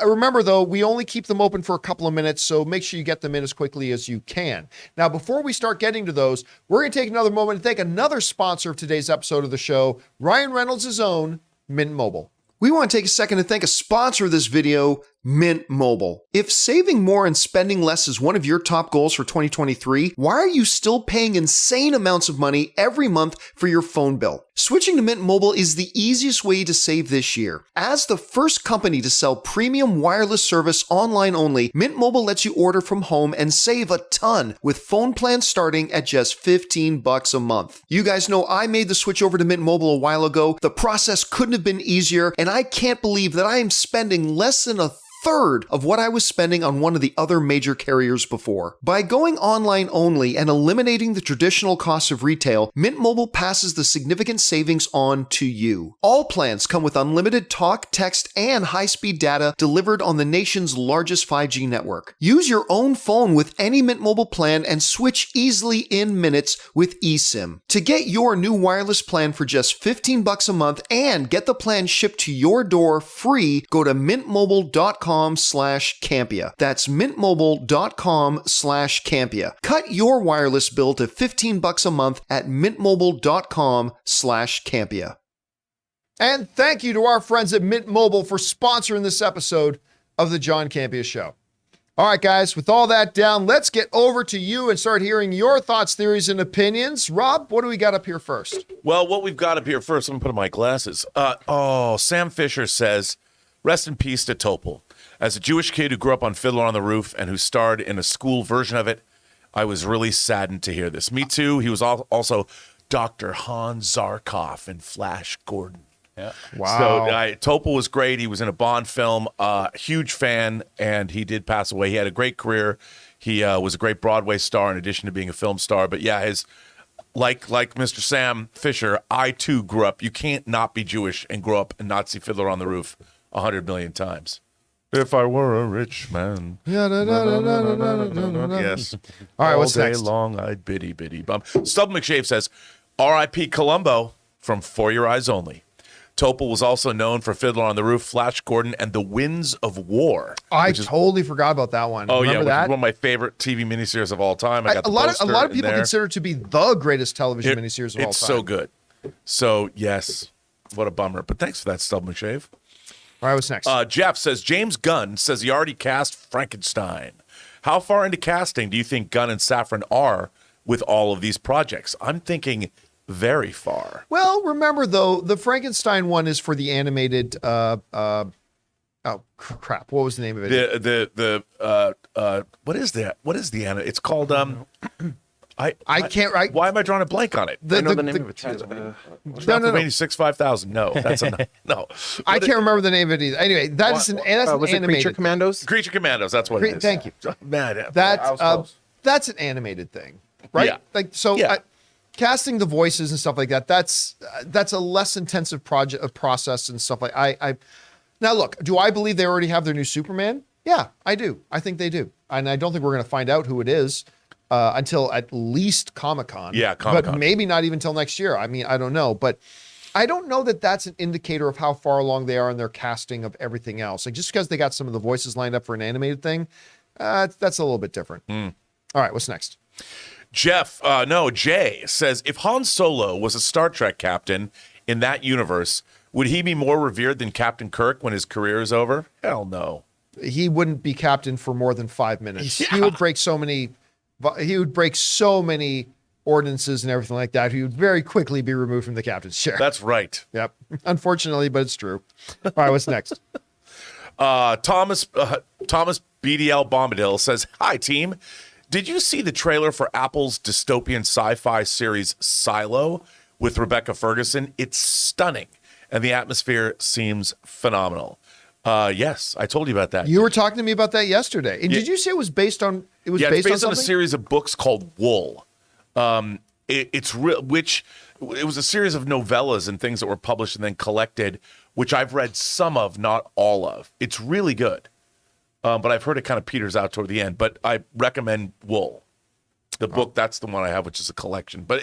Remember, though, we only keep them open for a couple of minutes, so make sure you get them in as quickly as you can. Now, before we start getting to those, we're going to take another moment to thank another sponsor of today's episode of the show, Ryan Reynolds' own Mint Mobile. We want to take a second to thank a sponsor of this video, Mint Mobile. If saving more and spending less is one of your top goals for 2023, why are you still paying insane amounts of money every month for your phone bill? Switching to Mint Mobile is the easiest way to save this year. As the first company to sell premium wireless service online only, Mint Mobile lets you order from home and save a ton with phone plans starting at just $15 a month. You guys know I made the switch over to Mint Mobile a while ago. The process couldn't have been easier, and I can't believe that I am spending less than a third of what I was spending on one of the other major carriers before. By going online only and eliminating the traditional costs of retail, Mint Mobile passes the significant savings on to you. All plans come with unlimited talk, text, and high-speed data delivered on the nation's largest 5G network. Use your own phone with any Mint Mobile plan and switch easily in minutes with eSIM. To get your new wireless plan for just $15 a month and get the plan shipped to your door free, go to mintmobile.com/Campea. That's mintmobile.com/Campea. Cut your wireless bill to $15 a month at mintmobile.com/Campea. And thank you to our friends at Mint Mobile for sponsoring this episode of the John Campea Show. All right, guys, with all that down, let's get over to you and start hearing your thoughts, theories, and opinions. Rob, what do we got up here first? Well, what we've got up here first, I'm going to put on my glasses. Sam Fisher says, rest in peace to Topol. As a Jewish kid who grew up on Fiddler on the Roof and who starred in a school version of it, I was really saddened to hear this. Me too. He was also Dr. Hans Zarkov in Flash Gordon. Yeah. Wow. So Topol was great. He was in a Bond film. Huge fan, and he did pass away. He had a great career. He was a great Broadway star in addition to being a film star. But yeah, like Mr. Sam Fisher, I too grew up. You can't not be Jewish and grow up and not see Fiddler on the Roof 100 million times. If I were a rich man. Yes. All right, what's All day next? long, I'd biddy bum. Stub McShave says, R.I.P. Columbo from For Your Eyes Only. Topol was also known for Fiddler on the Roof, Flash Gordon, and The Winds of War. I totally forgot about that one. Oh, Remember yeah, which that? is one of my favorite TV miniseries of all time. A lot of people consider it to be the greatest television miniseries of all time. It's so good. So, yes, what a bummer. But thanks for that, Stub McShave. All right, what's next? Jeff says, James Gunn says he already cast Frankenstein. How far into casting do you think Gunn and Safran are with all of these projects? I'm thinking very far. Well, remember, though, the Frankenstein one is for the animated... oh, crap. What was the name of it? What is that? What is the anime? It's called... I can't... Why am I drawing a blank on it? I know the name of it too. Transylvania 65000. No, that's a no. I can't remember the name of it either. Anyway, that's an Was it animated. Creature Commandos? Creature Commandos. That's what it is. Thank you. Man, That's an animated thing, right? Yeah. Casting the voices and stuff like that. That's a less intensive process and stuff like. Now look, do I believe they already have their new Superman? Yeah, I do. I think they do, and I don't think we're going to find out who it is until at least Comic-Con. Yeah, Comic-Con. But maybe not even till next year. I mean, I don't know, but I don't know that that's an indicator of how far along they are in their casting of everything else. Like just because they got some of the voices lined up for an animated thing, that's a little bit different. All right, what's next? Jay says, if Han Solo was a Star Trek captain in that universe, would he be more revered than Captain Kirk when his career is over? Hell no. He wouldn't be captain for more than 5 minutes. Yeah. He would break so many ordinances and everything like that. He would very quickly be removed from the captain's chair. That's right. Yep. Unfortunately, but it's true. All right, what's next? Thomas BDL Bombadil says, hi, team. Did you see the trailer for Apple's dystopian sci-fi series Silo with Rebecca Ferguson? It's stunning, and the atmosphere seems phenomenal. Yes, I told you about that. You were talking to me about that yesterday. And did you say it was based on? It was it's based on a something? series of books called Wool. It was a series of novellas and things that were published and then collected, which I've read some of, not all of. It's really good. but I've heard it kind of peters out toward the end. But I recommend Wool. The book, that's the one I have, which is a collection. But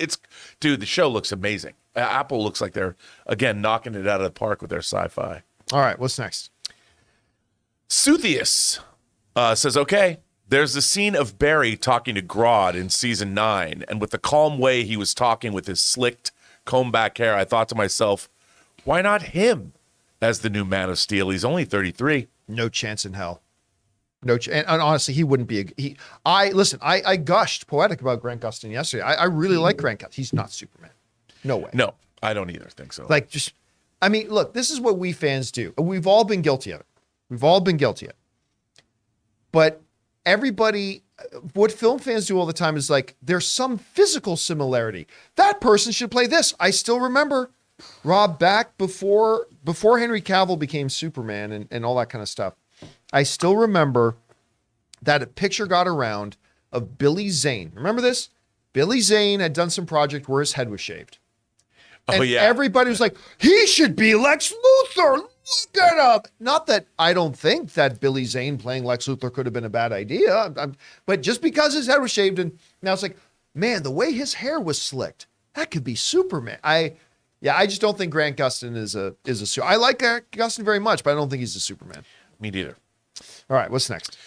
the show looks amazing. Apple looks like they're, again, knocking it out of the park with their sci-fi. All right, what's next? Suthius says, okay, there's the scene of Barry talking to Grodd in season 9, and with the calm way he was talking with his slicked, combed back hair, I thought to myself, why not him as the new Man of Steel? He's only 33. No chance in hell. And honestly, he wouldn't be. I gushed poetic about Grant Gustin yesterday. I really like Grant Gustin. He's not Superman. No way. No, I don't either think so. Look, this is what we fans do. We've all been guilty of it. But everybody, what film fans do all the time is like, there's some physical similarity. That person should play this. I still remember, Rob, back before Henry Cavill became Superman and all that kind of stuff. I still remember that a picture got around of Billy Zane. Remember this? Billy Zane had done some project where his head was shaved. And everybody was like, he should be Lex Luthor. Look at him. Not that I don't think that Billy Zane playing Lex Luthor could have been a bad idea. But just because his head was shaved, and now it's like, man, the way his hair was slicked, that could be Superman. I just don't think Grant Gustin is a I like Grant Gustin very much, but I don't think he's a Superman. Me neither. All right, what's next?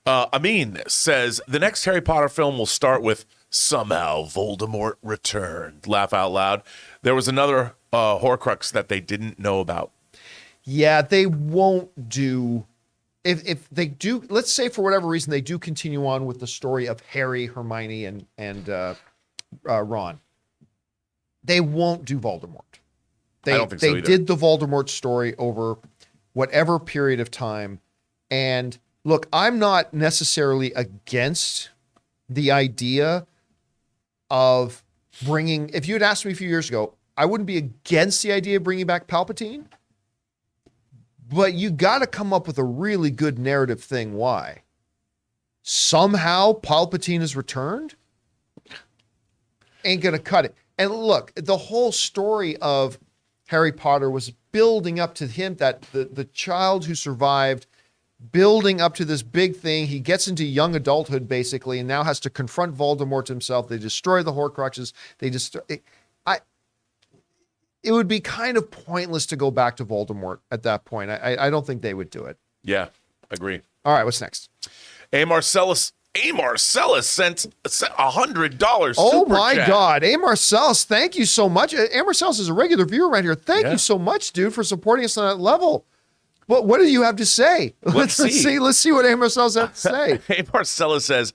Amin says, the next Harry Potter film will start with somehow Voldemort returned. Laugh out loud. There was another Horcrux that they didn't know about. Yeah, they won't do. If they do, let's say for whatever reason they do continue on with the story of Harry, Hermione, and Ron. They won't do Voldemort. I don't think so either. They did the Voldemort story over whatever period of time. And look, I'm not necessarily against the idea of bringing, if you had asked me a few years ago, I wouldn't be against the idea of bringing back Palpatine, but you got to come up with a really good narrative thing. Why? Somehow Palpatine has returned? Ain't going to cut it. And look, the whole story of Harry Potter was building up to him, that the child who survived, building up to this big thing. He gets into young adulthood, basically, and now has to confront Voldemort himself. They destroy the Horcruxes. It would be kind of pointless to go back to Voldemort at that point. I don't think they would do it. Yeah, agree. All right, what's next? A. Marcellus sent $100. Oh my God. A. Marcellus, thank you so much. A. Marcellus is a regular viewer right here. Thank you so much, dude, for supporting us on that level. What do you have to say? Let's see what A. Marcellus has to say. A. Marcellus says,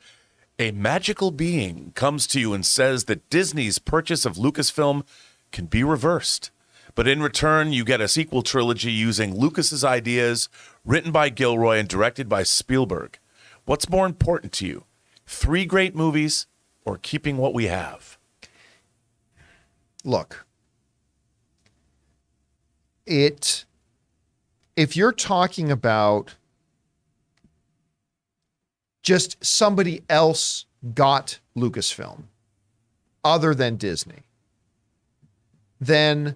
a magical being comes to you and says that Disney's purchase of Lucasfilm can be reversed. But in return, you get a sequel trilogy using Lucas's ideas, written by Gilroy and directed by Spielberg. What's more important to you? 3 great movies or keeping what we have? Look, if you're talking about just somebody else got Lucasfilm other than Disney, then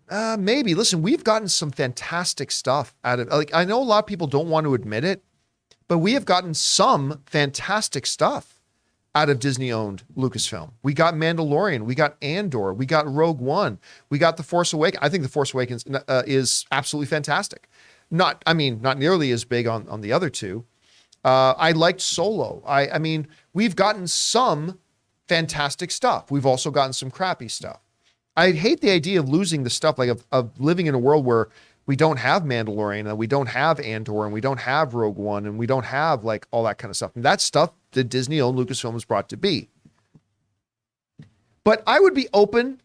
maybe. Listen, we've gotten some fantastic stuff out of, like, I know a lot of people don't want to admit it, but we have gotten some fantastic stuff out of Disney-owned Lucasfilm. We got Mandalorian, we got Andor, we got Rogue One, we got The Force Awakens. I think The Force Awakens is absolutely fantastic. Not nearly as big on the other two. I liked Solo. I mean, we've gotten some fantastic stuff. We've also gotten some crappy stuff. I hate the idea of losing the stuff, like of living in a world where we don't have Mandalorian and we don't have Andor and we don't have Rogue One and we don't have like all that kind of stuff. And that stuff that Disney-owned Lucasfilm was brought to be. But I would be open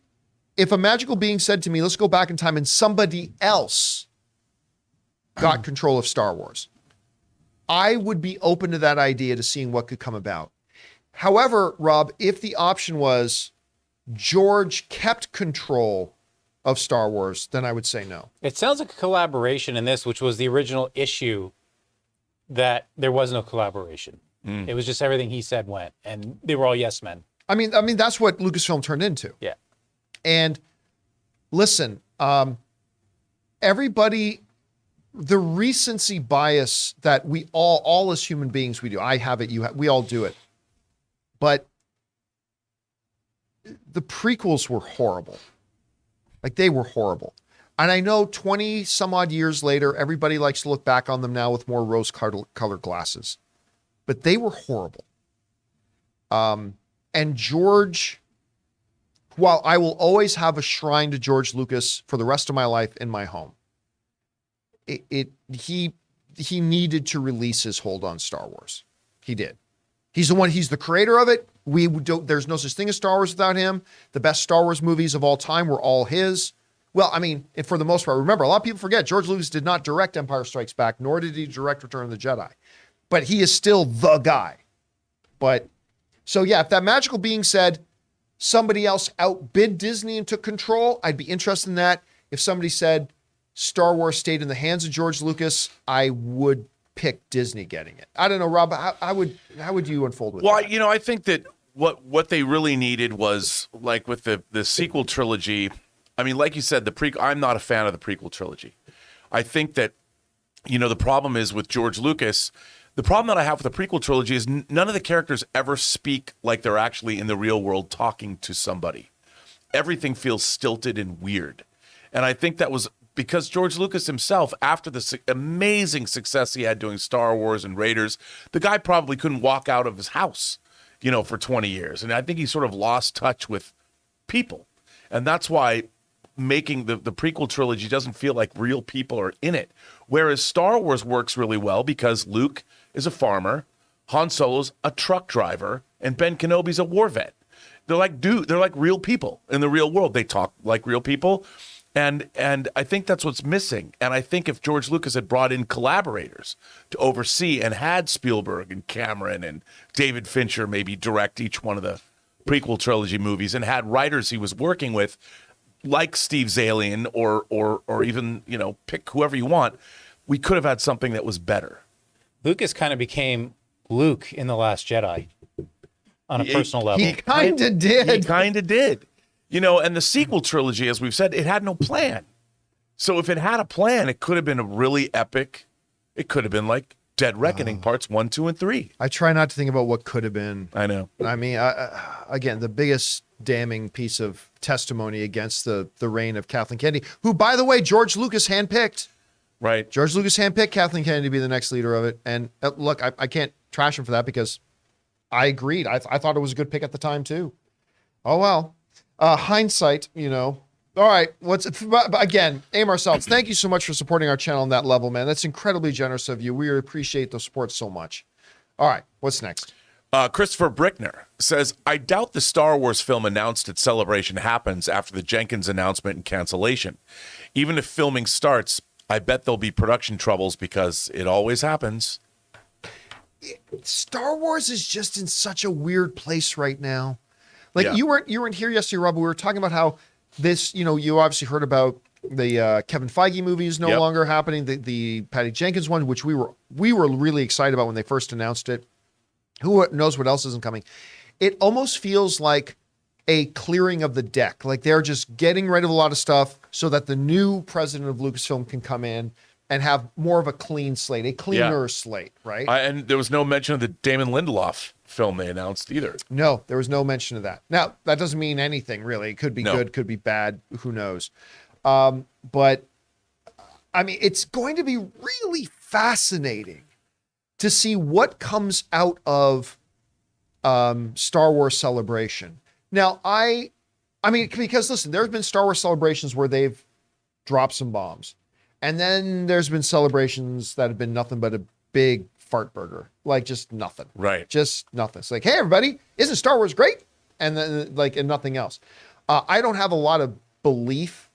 if a magical being said to me, let's go back in time, and somebody else got control of Star Wars. I would be open to that idea, to seeing what could come about. However, Rob, if the option was George kept control of Star Wars, then I would say no. It sounds like a collaboration in this, which was the original issue, that there was no collaboration. It was just everything he said went, and they were all yes men. I mean, that's what Lucasfilm turned into. Yeah. And listen, everybody the recency bias that we all as human beings, we do. I have it. We all do it. But the prequels were horrible. Like, they were horrible. And I know 20 some odd years later, everybody likes to look back on them now with more rose-colored glasses. But they were horrible. And George, while I will always have a shrine to George Lucas for the rest of my life in my home, he needed to release his hold on Star Wars. He did. He's the creator of it. There's no such thing as Star Wars without him. The best Star Wars movies of all time were all his. Well, I mean, for the most part, remember, a lot of people forget George Lucas did not direct Empire Strikes Back, nor did he direct Return of the Jedi. But he is still the guy. But, so yeah, if that magical being said somebody else outbid Disney and took control, I'd be interested in that. If somebody said Star Wars stayed in the hands of George Lucas, I would pick Disney getting it. I don't know, Rob, how would you unfold with that? Well, I think that what they really needed was, like with the sequel trilogy, I mean, like you said, I'm not a fan of the prequel trilogy. I think that, the problem is with George Lucas, the problem that I have with the prequel trilogy is none of the characters ever speak like they're actually in the real world talking to somebody. Everything feels stilted and weird. And I think that was because George Lucas himself, after the amazing success he had doing Star Wars and Raiders, the guy probably couldn't walk out of his house, for 20 years. And I think he sort of lost touch with people. And that's why making the prequel trilogy doesn't feel like real people are in it. Whereas Star Wars works really well because Luke is a farmer, Han Solo's a truck driver, and Ben Kenobi's a war vet. They're like real people in the real world. They talk like real people. And I think that's what's missing. And I think if George Lucas had brought in collaborators to oversee and had Spielberg and Cameron and David Fincher maybe direct each one of the prequel trilogy movies and had writers he was working with, like Steve Zalian or even, pick whoever you want, we could have had something that was better. Lucas kind of became Luke in The Last Jedi on a personal level. He kind of did. He kind of did. And the sequel trilogy, as we've said, it had no plan. So if it had a plan, it could have been a really epic. It could have been like Dead Reckoning parts 1, 2, and 3. I try not to think about what could have been. I know. I mean, again, the biggest damning piece of testimony against the reign of Kathleen Kennedy, who, by the way, George Lucas handpicked. Right. George Lucas handpicked Kathleen Kennedy to be the next leader of it. And look, I can't trash him for that because I agreed. I thought it was a good pick at the time, too. Oh, well. Hindsight, All right. But again, aim ourselves. Thank you so much for supporting our channel on that level, man. That's incredibly generous of you. We appreciate the support so much. All right. What's next? Christopher Brickner says, I doubt the Star Wars film announced at Celebration happens after the Jenkins announcement and cancellation. Even if filming starts, I bet there'll be production troubles because it always happens. Star Wars is just in such a weird place right now. Like, Yeah. you weren't here yesterday, Rob. We were talking about how this, you obviously heard about the Kevin Feige movie is no longer happening. The Patty Jenkins one, which we were really excited about when they first announced it. Who knows what else isn't coming? It almost feels like a clearing of the deck. Like they're just getting rid of a lot of stuff so that the new president of Lucasfilm can come in and have more of a clean slate, a cleaner slate, right? And there was no mention of the Damon Lindelof film they announced either. No, there was no mention of that. Now, that doesn't mean anything, really. It could be good, could be bad. Who knows? But, I mean, it's going to be really fascinating to see what comes out of Star Wars Celebration. Now, I mean, because, listen, there's been Star Wars Celebrations where they've dropped some bombs. And then there's been celebrations that have been nothing but a big fart burger. Like, just nothing. Right. Just nothing. It's like, hey, everybody, isn't Star Wars great? And then, and nothing else. I don't have a lot of belief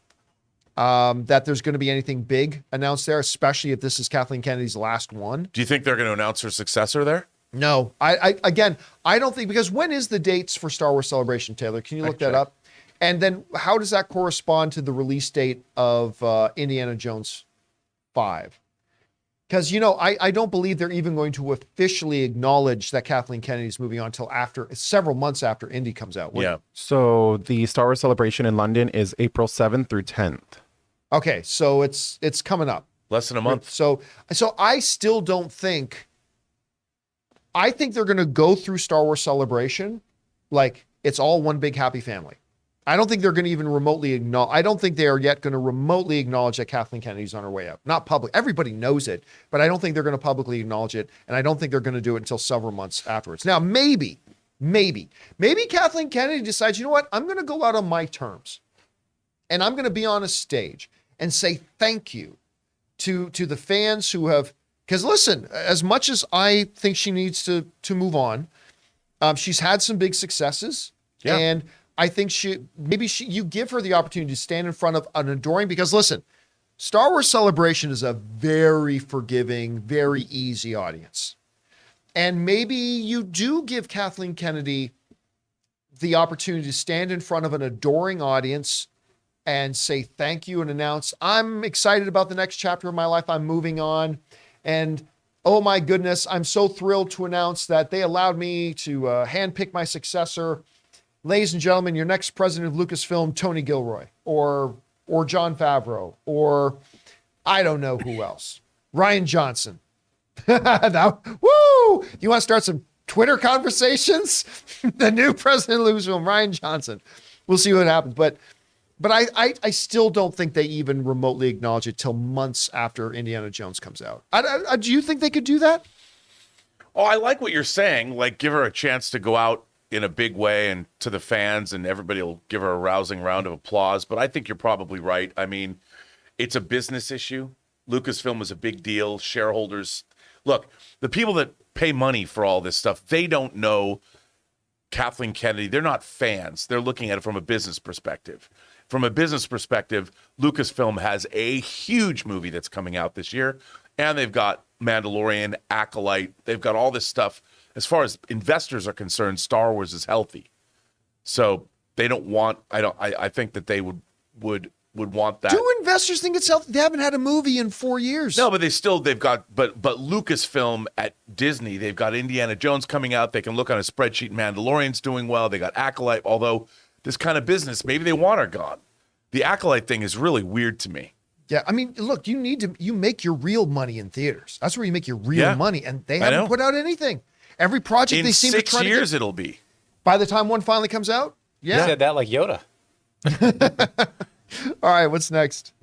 that there's going to be anything big announced there, especially if this is Kathleen Kennedy's last one. Do you think they're going to announce her successor there? No. I don't think, because when is the dates for Star Wars Celebration, Taylor? Can you look that up? And then how does that correspond to the release date of Indiana Jones 5? Because, I don't believe they're even going to officially acknowledge that Kathleen Kennedy's moving on until several months after Indy comes out. Yeah. So the Star Wars Celebration in London is April 7th through 10th. Okay, so it's coming up. Less than a month. So I still don't think. I think they're going to go through Star Wars Celebration like it's all one big happy family. I don't think they're going to even remotely acknowledge. I don't think they are yet going to remotely acknowledge that Kathleen Kennedy's on her way out. Not public. Everybody knows it, but I don't think they're going to publicly acknowledge it, and I don't think they're going to do it until several months afterwards. Now, maybe Kathleen Kennedy decides, you know what? I'm going to go out on my terms, and I'm going to be on a stage and say thank you to the fans who have. Because listen, as much as I think she needs to move on, she's had some big successes, and I think you give her the opportunity to stand in front of an adoring, because listen, Star Wars Celebration is a very forgiving, very easy audience. And maybe you do give Kathleen Kennedy the opportunity to stand in front of an adoring audience and say thank you and announce, I'm excited about the next chapter of my life. I'm moving on. And oh my goodness, I'm so thrilled to announce that they allowed me to handpick my successor. Ladies and gentlemen, your next president of Lucasfilm, Tony Gilroy, or Jon Favreau, or I don't know who else. Rian Johnson. Woo! You want to start some Twitter conversations? The new president of Lucasfilm, Rian Johnson. We'll see what happens. But I still don't think they even remotely acknowledge it till months after Indiana Jones comes out. Do you think they could do that? Oh, I like what you're saying. Like, give her a chance to go out in a big way and to the fans, and everybody will give her a rousing round of applause. But I think you're probably right. I mean, it's a business issue. Lucasfilm is a big deal. Shareholders, look, the people that pay money for all this stuff, they don't know Kathleen Kennedy. They're not fans. They're looking at it from a business perspective. From a business perspective, Lucasfilm has a huge movie that's coming out this year, and they've got Mandalorian, Acolyte. They've got all this stuff. As far as investors are concerned, Star Wars is healthy. So they don't want, I think that they would want that. Do investors think it's healthy? They haven't had a movie in 4 years. No, but they've got Lucasfilm at Disney, they've got Indiana Jones coming out. They can look on a spreadsheet. Mandalorian's doing well. They got Acolyte, although this kind of business, maybe they want her gone. The Acolyte thing is really weird to me. Yeah, I mean, look, you make your real money in theaters. That's where you make your real money, and they haven't put out anything. Every project they seem to try to get. In 6 years it'll be. By the time one finally comes out? Yeah. You said that like Yoda. All right, what's next?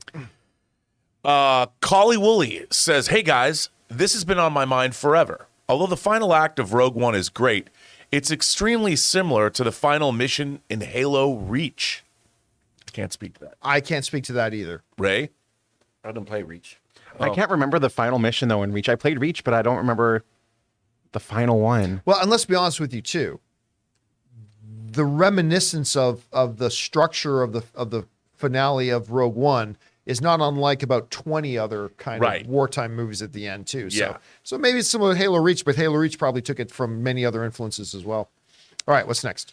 Collie Woolley says, hey guys, this has been on my mind forever. Although the final act of Rogue One is great, it's extremely similar to the final mission in Halo Reach. I can't speak to that. I can't speak to that either. Ray? I didn't play Reach. I can't remember the final mission, though, in Reach. I played Reach, but I don't remember the final one. Well, and let's be honest with you, too. The reminiscence of the structure of the finale of Rogue One is not unlike about 20 other kind of wartime movies at the end, too. So maybe it's similar to Halo Reach, but Halo Reach probably took it from many other influences as well. All right, what's next?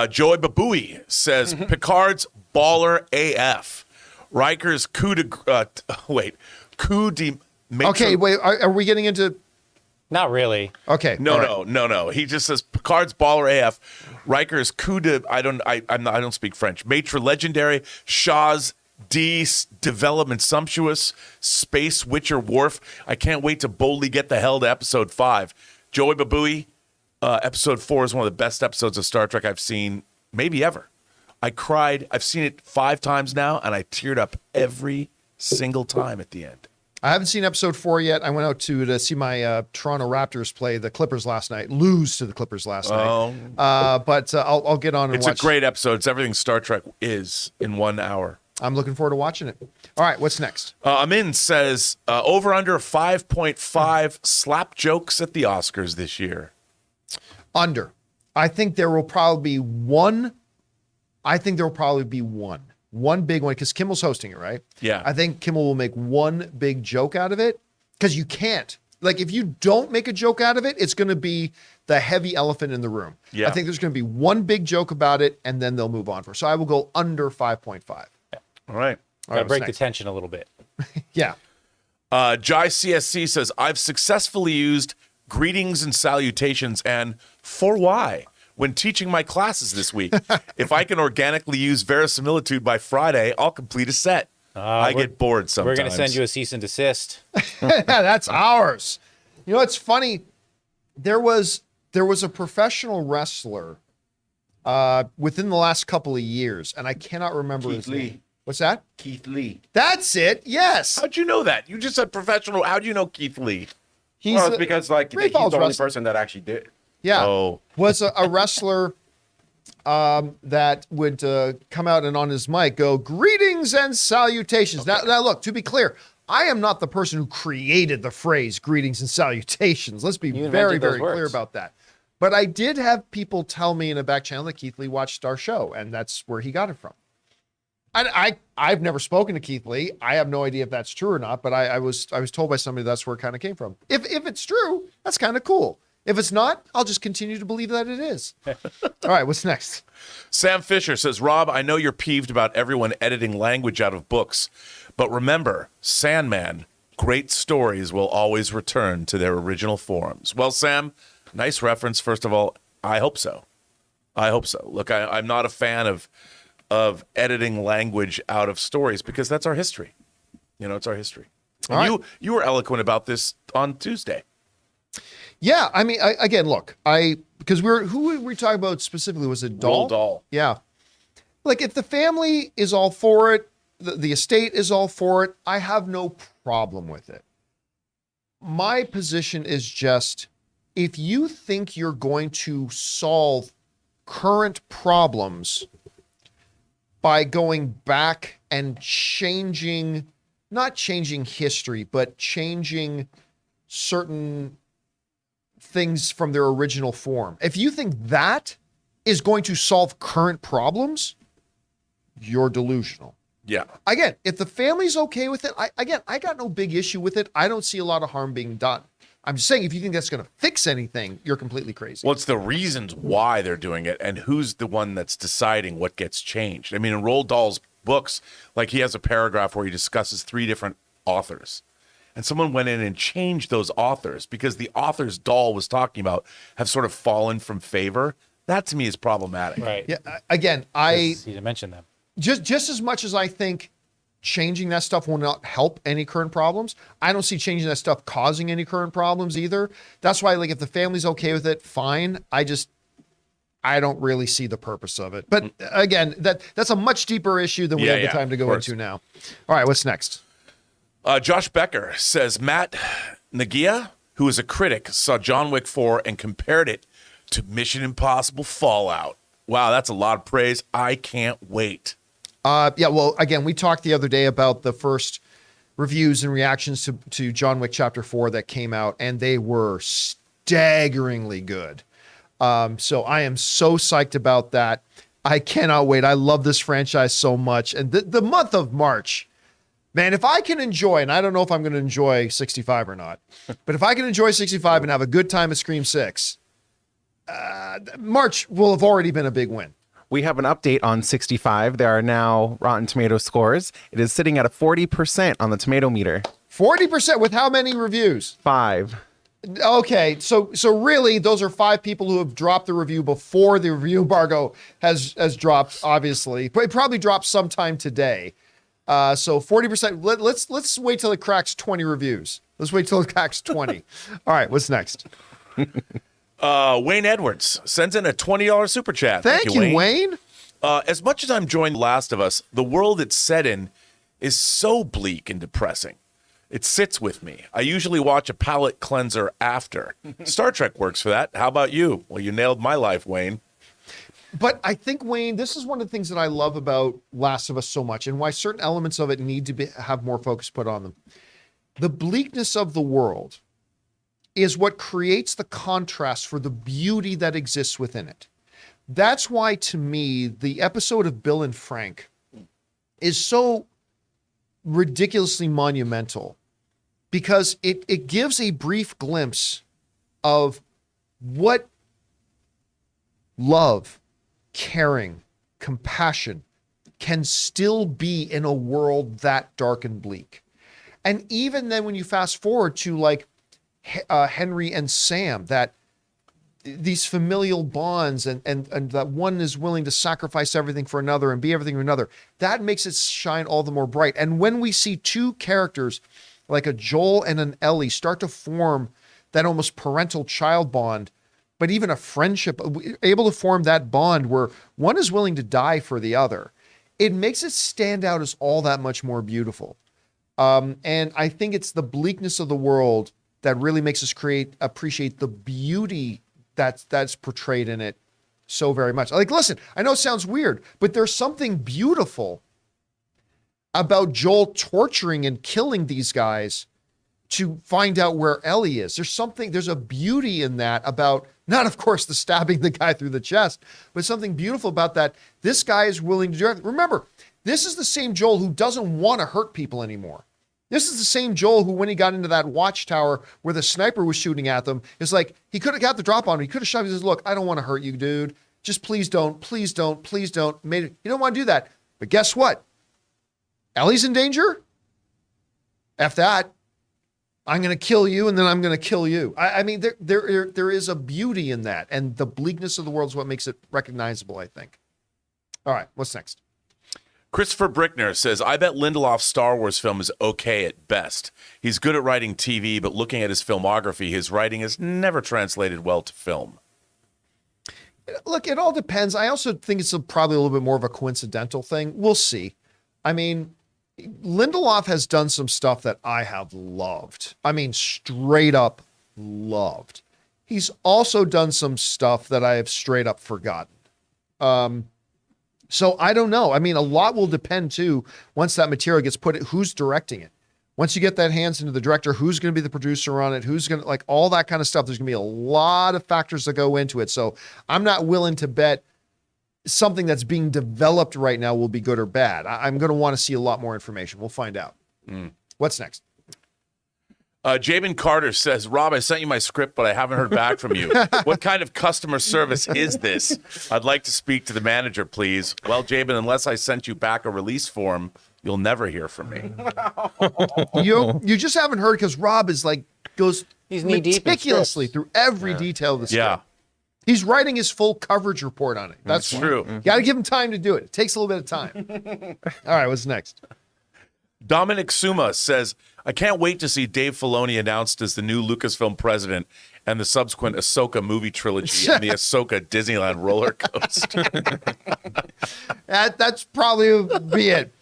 Joey Babui says, Picard's baller AF. Riker's coup de maître. Okay, wait, are we getting into... Not really. Okay. No. He just says Picard's baller AF. Riker's coup de I don't speak French. Maitre legendary. Shaw's D development sumptuous. Space Witcher Worf. I can't wait to boldly get the hell to episode 5. Joey Babui, episode 4 is one of the best episodes of Star Trek I've seen maybe ever. I cried. I've seen it 5 times now, and I teared up every single time at the end. I haven't seen episode 4 yet. I went out to see my Toronto Raptors play the Clippers last night. Lose to the Clippers last night. But I'll get on and watch. It's a great episode. It's everything Star Trek is in 1 hour. I'm looking forward to watching it. All right, what's next? Amin says, over under 5.5 slap jokes at the Oscars this year. Under. I think there will probably be one. One big one, because Kimmel's hosting it, right? Yeah. I think Kimmel will make one big joke out of it, because you can't. Like, if you don't make a joke out of it, it's going to be the heavy elephant in the room. Yeah. I think there's going to be one big joke about it, and then they'll move on for. So I will go under 5.5. All right. Gotta break the tension a little bit. Yeah. Jai CSC says, I've successfully used greetings and salutations and for why when teaching my classes this week. If I can organically use verisimilitude by Friday, I'll complete a set. I get bored sometimes. We're going to send you a cease and desist. That's ours. You know, it's funny. There was a professional wrestler within the last couple of years, and I cannot remember his name. What's that? Keith Lee. That's it. Yes. How'd you know that? You just said professional. How'd you know Keith Lee? Well, it's because like he's the only person that actually did. Yeah. Oh. Was a wrestler that would come out and on his mic go, greetings and salutations. Okay. Now, look, to be clear, I am not the person who created the phrase greetings and salutations. Let's be very, very clear about that. But I did have people tell me in a back channel that Keith Lee watched our show, and that's where he got it from. I've never spoken to Keith Lee. I have no idea if that's true or not, but I was told by somebody that's where it kind of came from. If it's true, that's kind of cool. If it's not, I'll just continue to believe that it is. All right, what's next? Sam Fisher says, Rob, I know you're peeved about everyone editing language out of books, but remember, Sandman, great stories will always return to their original forms. Well, Sam, nice reference, first of all. I hope so. I hope so. Look, I'm not a fan of editing language out of stories because that's our history. You know, it's our history. And you were eloquent about this on Tuesday. Yeah, I mean, again, look, because who were we talking about specifically? Was it Dahl? Roald Dahl. Yeah. Like, if the family is all for it, the estate is all for it, I have no problem with it. My position is just, if you think you're going to solve current problems by going back and changing, not changing history, but changing certain things from their original form. If you think that is going to solve current problems, you're delusional. Yeah. Again, if the family's okay with it, I got no big issue with it. I don't see a lot of harm being done. I'm just saying, if you think that's going to fix anything, you're completely crazy. Well, it's the reasons why they're doing it and who's the one that's deciding what gets changed. I mean, in Roald Dahl's books, like he has a paragraph where he discusses 3 different authors. And someone went in and changed those authors because the authors Dahl was talking about have sort of fallen from favor. That to me is problematic. Right. Yeah. Again, You didn't mention them. just as much as I think changing that stuff will not help any current problems, I don't see changing that stuff causing any current problems either. That's why, like, if the family's okay with it, fine. I don't really see the purpose of it. But again, that's a much deeper issue than we have the time to go into now. All right, what's next? Josh Becker says, Matt Nagia, who is a critic, saw John Wick 4 and compared it to Mission Impossible Fallout. Wow, that's a lot of praise. I can't wait. Yeah, well, again, we talked the other day about the first reviews and reactions to John Wick Chapter 4 that came out, and they were staggeringly good. So I am so psyched about that. I cannot wait. I love this franchise so much. And the month of March, man, if I can enjoy, and I don't know if I'm going to enjoy 65 or not, but if I can enjoy 65 and have a good time at Scream 6, March will have already been a big win. We have an update on 65. There are now Rotten Tomato scores. It is sitting at a 40% on the tomato meter. 40% with how many reviews? 5. Okay, so really, those are 5 people who have dropped the review before the review embargo has dropped. Obviously, but it probably dropped sometime today. So 40%. Let's wait till it cracks 20 reviews. Let's wait till it cracks 20. All right, what's next? Wayne Edwards sends in a $20 super chat. Thank you, Wayne. As much as I'm enjoying The Last of Us, the world it's set in is so bleak and depressing. It sits with me. I usually watch a palate cleanser after. Star Trek works for that. How about you? Well, you nailed my life, Wayne. But I think, Wayne, this is one of the things that I love about Last of Us so much and why certain elements of it need to have more focus put on them. The bleakness of the world is what creates the contrast for the beauty that exists within it. That's why, to me, the episode of Bill and Frank is so ridiculously monumental because it gives a brief glimpse of what love, caring, compassion can still be in a world that dark and bleak. And even then, when you fast forward to like Henry and Sam, that these familial bonds and that one is willing to sacrifice everything for another and be everything for another, that makes it shine all the more bright. And when we see two characters like a Joel and an Ellie start to form that almost parental child bond, but even a friendship, able to form that bond where one is willing to die for the other, it makes it stand out as all that much more beautiful. And I think it's the bleakness of the world that really makes us appreciate the beauty that's portrayed in it so very much. Like, listen, I know it sounds weird, but there's something beautiful about Joel torturing and killing these guys to find out where Ellie is. There's a beauty in that about, not of course the stabbing the guy through the chest, but something beautiful about that. This guy is willing to do it. Remember, this is the same Joel who doesn't want to hurt people anymore. This is the same Joel who, when he got into that watchtower where the sniper was shooting at them, is like, he could have got the drop on him. He could have shot him. He says, look, I don't want to hurt you, dude. Just please don't, please don't, please don't. You don't want to do that. But guess what? Ellie's in danger? F that. I'm going to kill you, and then I'm going to kill you. I mean, there is a beauty in that, and the bleakness of the world is what makes it recognizable, I think. All right, what's next? Christopher Brickner says, I bet Lindelof's Star Wars film is okay at best. He's good at writing TV, but looking at his filmography, his writing is never translated well to film. Look, it all depends. I also think it's probably a little bit more of a coincidental thing. We'll see. I mean, Lindelof has done some stuff that I have loved. I mean, straight up loved. He's also done some stuff that I have straight up forgotten. So I don't know. I mean, a lot will depend too, once that material gets put, who's directing it. Once you get that hands into the director, who's going to be the producer on it? Who's going to, like, all that kind of stuff. There's going to be a lot of factors that go into it. So I'm not willing to bet something that's being developed right now will be good or bad. I'm going to want to see a lot more information. We'll find out. What's next? Jabin Carter says, Rob, I sent you my script, but I haven't heard back from you. What kind of customer service is this? I'd like to speak to the manager, please. Well, Jabin, unless I sent you back a release form, you'll never hear from me. You just haven't heard because Rob is like, goes He's knee-deep in meticulously through every detail of the script. Yeah. He's writing his full coverage report on it. That's true. Got to give him time to do it. It takes a little bit of time. All right, what's next? Dominic Suma says, I can't wait to see Dave Filoni announced as the new Lucasfilm president and the subsequent Ahsoka movie trilogy and the Ahsoka Disneyland roller coaster. That's probably be it.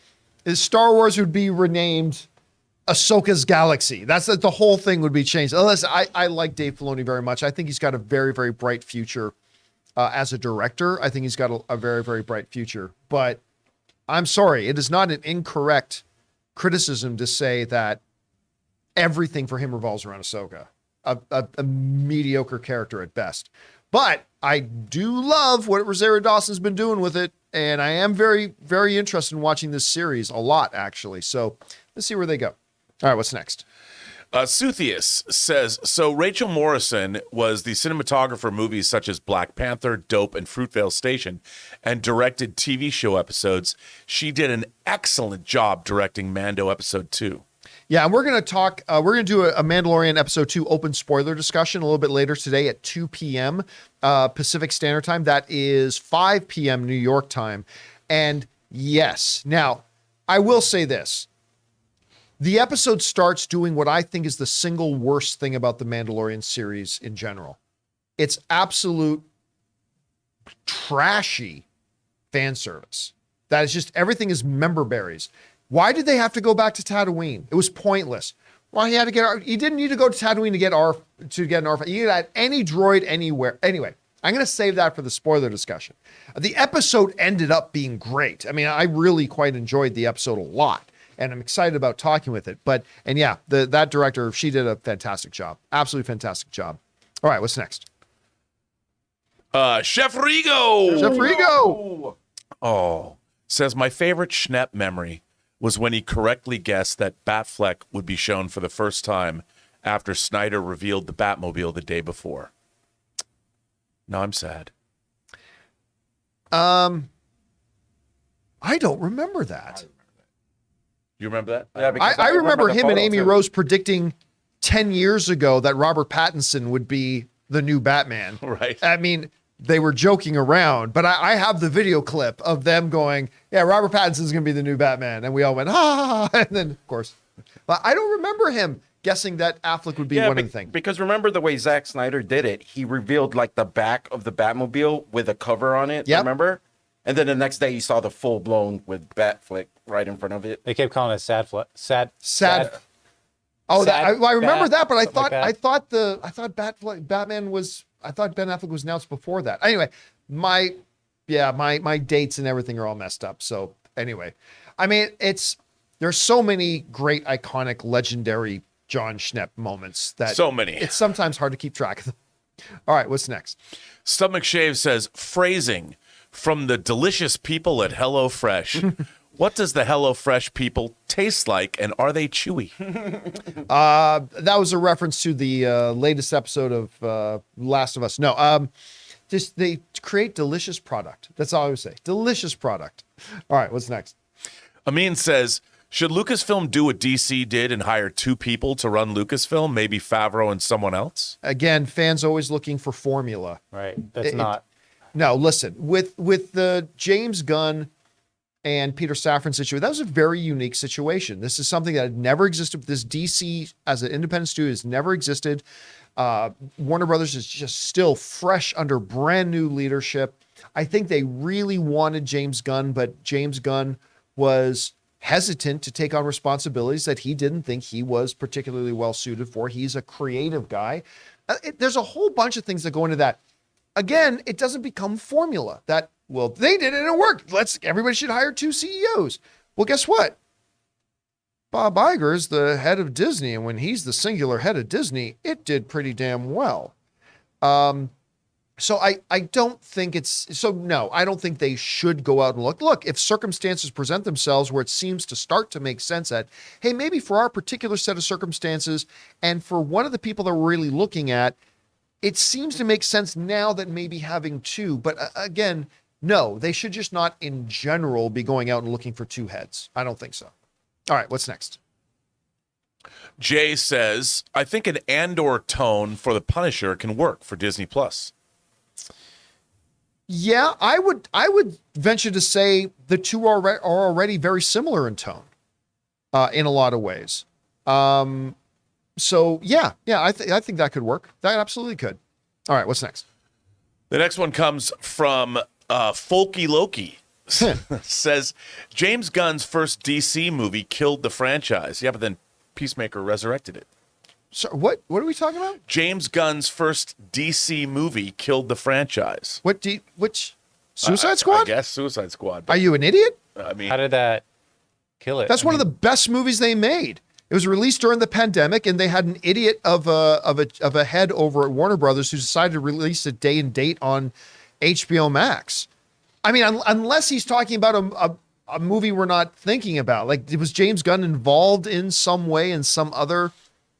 Is Star Wars would be renamed Ahsoka's Galaxy. That's the whole thing would be changed. Unless I like Dave Filoni very much. I think he's got a very, very bright future as a director. I think he's got a very, very bright future. But I'm sorry, it is not an incorrect criticism to say that everything for him revolves around Ahsoka, a mediocre character at best. But I do love what Rosario Dawson's been doing with it, and I am very, very interested in watching this series a lot, actually. So let's see where they go. All right, what's next? Suthius says, so Rachel Morrison was the cinematographer for movies such as Black Panther, Dope, and Fruitvale Station, and directed TV show episodes. She did an excellent job directing Mando Episode 2. Yeah, and we're going to talk, we're going to do a Mandalorian Episode 2 open spoiler discussion a little bit later today at 2 p.m. Pacific Standard Time. That is 5 p.m. New York time. And yes, now, I will say this. The episode starts doing what I think is the single worst thing about the Mandalorian series in general. It's absolute trashy fan service. That is just, everything is member berries. Why did they have to go back to Tatooine? It was pointless. Well, he didn't need to go to Tatooine to get an ARF. He could add any droid anywhere. Anyway, I'm going to save that for the spoiler discussion. The episode ended up being great. I mean, I really quite enjoyed the episode a lot. And I'm excited about talking with it. That director, she did a fantastic job. Absolutely fantastic job. All right, what's next? Chef Rigo. Chef Rigo. Oh, says, my favorite Schnepp memory was when he correctly guessed that Batfleck would be shown for the first time after Snyder revealed the Batmobile the day before. Now I'm sad. I don't remember that. You remember that? Yeah, because I remember him and photo, Amy too. Rose predicting 10 years ago that Robert Pattinson would be the new Batman. Right. I mean, they were joking around, but I have the video clip of them going, yeah, Robert Pattinson's going to be the new Batman. And we all went, ha. And then, of course, but I don't remember him guessing that Affleck would be one of the things. Because remember the way Zack Snyder did it, he revealed like the back of the Batmobile with a cover on it. Yep. Remember? And then the next day you saw the full blown with Batflick right in front of it. They kept calling it sad. Oh, Sad I remember Bat, that, but I something thought like that. I thought Batman was I thought Ben Affleck was announced before that. Anyway, my dates and everything are all messed up. So anyway, I mean, there's so many great, iconic, legendary John Schnepp moments that So many. It's sometimes hard to keep track of them. All right, what's next? Stub McShave says, phrasing from the delicious people at HelloFresh. What does the HelloFresh people taste like, and are they chewy? That was a reference to the latest episode of Last of Us. No, just they create delicious product. That's all I would say. Delicious product. All right, what's next? Amin says, should Lucasfilm do what DC did and hire 2 people to run Lucasfilm, maybe Favreau and someone else? Again, fans always looking for formula. Right. That's not. No, listen, with the James Gunn and Peter Safran situation, that was a very unique situation. This is something that had never existed. This DC as an independent studio has never existed. Warner Brothers is just still fresh under brand new leadership. I think they really wanted James Gunn, but James Gunn was hesitant to take on responsibilities that he didn't think he was particularly well suited for. He's a creative guy. There's a whole bunch of things that go into that. Again, it doesn't become formula that, well, they did it and it worked. Everybody should hire 2 CEOs. Well, guess what? Bob Iger is the head of Disney, and when he's the singular head of Disney, it did pretty damn well. So I don't think no, I don't think they should go out and look. Look, if circumstances present themselves where it seems to start to make sense that, hey, maybe for our particular set of circumstances and for one of the people that we're really looking at, it seems to make sense now that maybe having 2. But again, no, they should just not in general be going out and looking for 2 heads. I don't think so. All right, what's next? Jay says, I think an Andor tone for the Punisher can work for Disney Plus. Yeah, I would venture to say the 2 are already very similar in tone, in a lot of ways. So yeah, I think that could work. That absolutely could. All right, what's next? The next one comes from Folky Loki. Says, James Gunn's first DC movie killed the franchise. Yeah, but then Peacemaker resurrected it. So what are we talking about? James Gunn's first DC movie killed the franchise. Which Suicide Squad? I guess Suicide Squad. Are you an idiot? I mean, How did that kill it? That's one of the best movies they made. It was released during the pandemic, and they had an idiot of a head over at Warner Brothers who decided to release a day and date on HBO Max. I mean, unless he's talking about a movie we're not thinking about. Like, was James Gunn involved in some way in some other?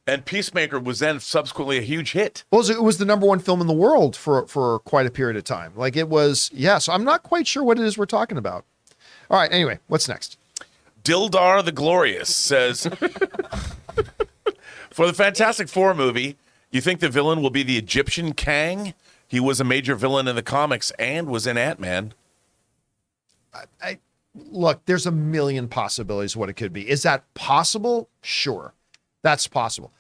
And Peacemaker was then subsequently a huge hit. Well, it was the #1 film in the world for quite a period of time. Like, it was, yeah. So I'm not quite sure what it is we're talking about. All right. Anyway, what's next? Dildar the Glorious says, for the Fantastic Four movie, you think the villain will be the Egyptian Kang? He was a major villain in the comics and was in Ant-Man. Look, there's a million possibilities what it could be. Is that possible? Sure. That's possible.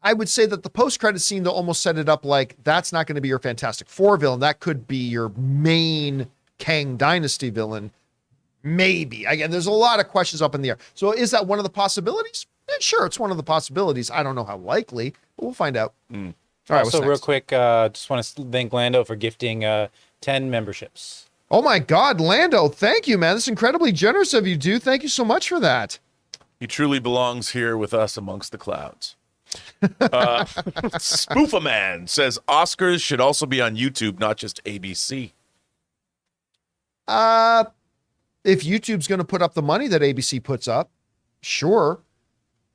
I would say that the post-credit scene, though, almost set it up like that's not going to be your Fantastic Four villain. That could be your main Kang Dynasty villain. Maybe. Again, there's a lot of questions up in the air. So is that one of the possibilities? Yeah, sure, it's one of the possibilities. I don't know how likely, but we'll find out. All right, also, real quick, just want to thank Lando for gifting 10 memberships. Oh my God, Lando, thank you, man. That's incredibly generous of you, dude. Thank you so much for that. He truly belongs here with us amongst the clouds. Spoofaman says Oscars should also be on YouTube, not just ABC. If YouTube's going to put up the money that ABC puts up, sure.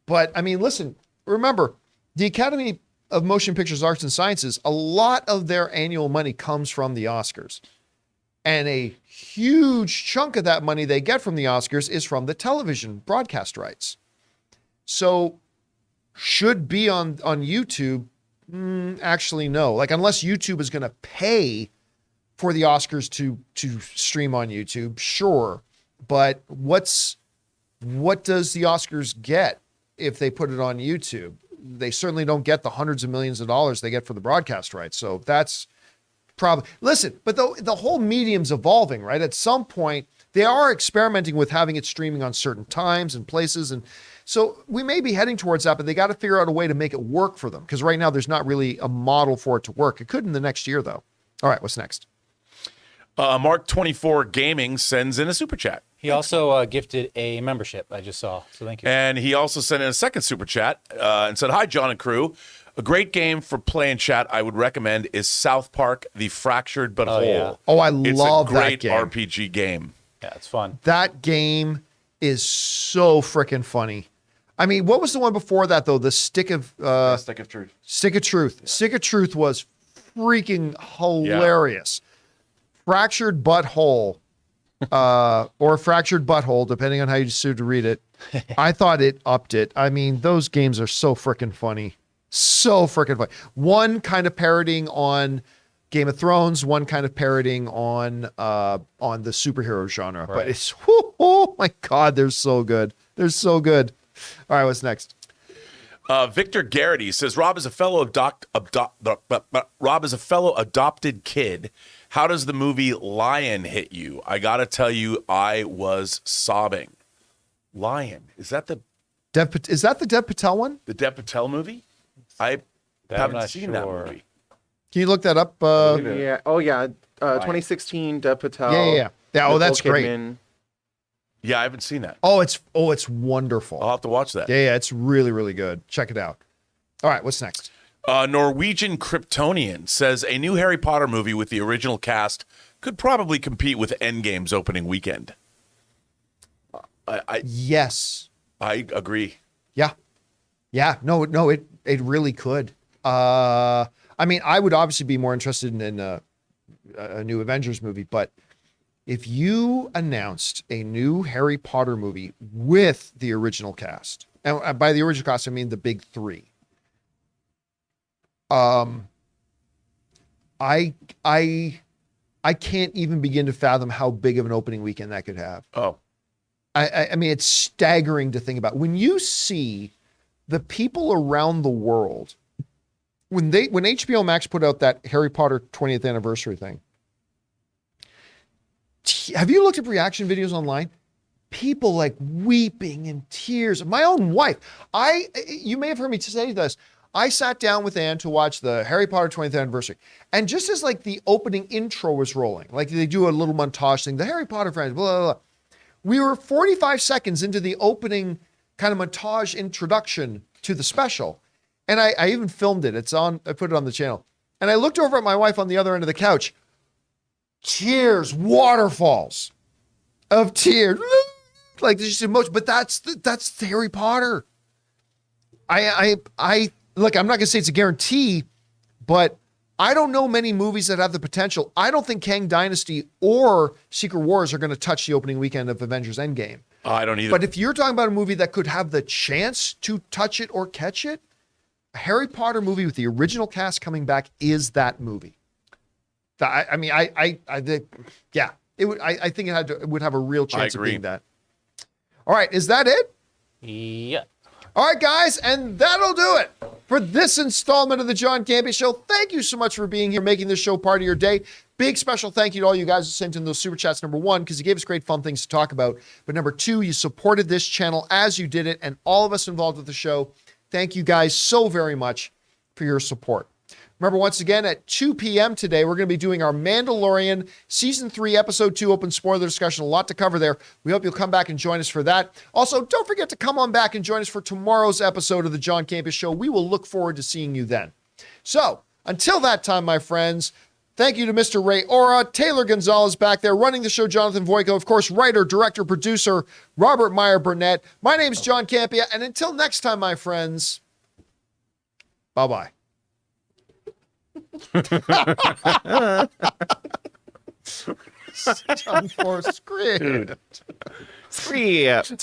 But I mean, listen, remember, the Academy of Motion Pictures Arts and Sciences, a lot of their annual money comes from the Oscars. And a huge chunk of that money they get from the Oscars is from the television broadcast rights. So should be on YouTube, Actually, no. Like, unless YouTube is going to pay for the Oscars to stream on YouTube, sure. But what does the Oscars get if they put it on YouTube? They certainly don't get the hundreds of millions of dollars they get for the broadcast rights. So that's probably, listen, but the whole medium's evolving, right? At some point, they are experimenting with having it streaming on certain times and places. And so we may be heading towards that, but they got to figure out a way to make it work for them. Because right now there's not really a model for it to work. It could in the next year, though. All right, what's next? Mark24 Gaming sends in a super chat. He also gifted a membership, I just saw. So thank you. And he also sent in a second super chat and said, "Hi, John and crew. A great game for play and chat I would recommend is South Park: The Fractured But Whole. Yeah. Oh, I It's love a that great game. RPG game. Yeah, it's fun. That game is so freaking funny. I mean, what was the one before that, though? The Stick of Stick of Truth. Stick of Truth. Stick of Truth was freaking hilarious. Fractured Butthole, or Fractured Butthole, depending on how you choose to read it. I thought it upped it. I mean, those games are so freaking funny. So freaking funny. One kind of parodying on Game of Thrones, one kind of parodying on the superhero genre. But it's, oh my God, they're so good. They're so good. All right, what's next? Victor Garrity says, Rob is a fellow adopted kid. How does the movie Lion hit you? I gotta tell you, I was sobbing. Lion, is that the Dev Patel one? Dev Patel movie? I haven't seen that movie. Can you look that up? Yeah. Oh, yeah. 2016, Dev Patel. Yeah. Oh, Nicole that's great. Kidman. Yeah, I haven't seen that. Oh, it's wonderful. I'll have to watch that. Yeah, it's really, really good. Check it out. All right, what's next? Norwegian Kryptonian says a new Harry Potter movie with the original cast could probably compete with Endgame's opening weekend. Yes. I agree. Yeah. No, it really could. I mean, I would obviously be more interested in a new Avengers movie, but if you announced a new Harry Potter movie with the original cast, and by the original cast, I mean the big three, I can't even begin to fathom how big of an opening weekend that could have. Oh, I mean, it's staggering to think about. When you see the people around the world, when HBO Max put out that Harry Potter 20th anniversary thing, have you looked at reaction videos online? People like weeping in tears. My own wife. You may have heard me say this. I sat down with Anne to watch the Harry Potter 20th anniversary. And just as like the opening intro was rolling, like they do a little montage thing, the Harry Potter franchise, blah, blah, blah. We were 45 seconds into the opening kind of montage introduction to the special. And I even filmed it. It's on, I put it on the channel. And I looked over at my wife on the other end of the couch. Tears, waterfalls of tears. Like there's just emotion, but that's Harry Potter. I look, I'm not gonna say it's a guarantee, but I don't know many movies that have the potential. I don't think Kang Dynasty or Secret Wars are going to touch the opening weekend of Avengers Endgame. I don't either. But if you're talking about a movie that could have the chance to touch it or catch it, a Harry Potter movie with the original cast coming back is that movie. I think it would have a real chance of being that. All right, is that it? Yeah. All right, guys, and that'll do it for this installment of the John Campea Show. Thank you so much for being here, making this show part of your day. Big special thank you to all you guys who sent in those super chats. Number one, because you gave us great fun things to talk about. But number two, you supported this channel as you did it, and all of us involved with the show. Thank you guys so very much for your support. Remember, once again, at 2 p.m. today, we're going to be doing our Mandalorian Season 3, Episode 2 open spoiler discussion. A lot to cover there. We hope you'll come back and join us for that. Also, don't forget to come on back and join us for tomorrow's episode of the John Campea Show. We will look forward to seeing you then. So, until that time, my friends, thank you to Mr. Ray Ora, Taylor Gonzalez back there, running the show, Jonathan Voico, of course, writer, director, producer, Robert Meyer Burnett. My name is John Campea, and until next time, my friends, bye-bye. John for script. Script.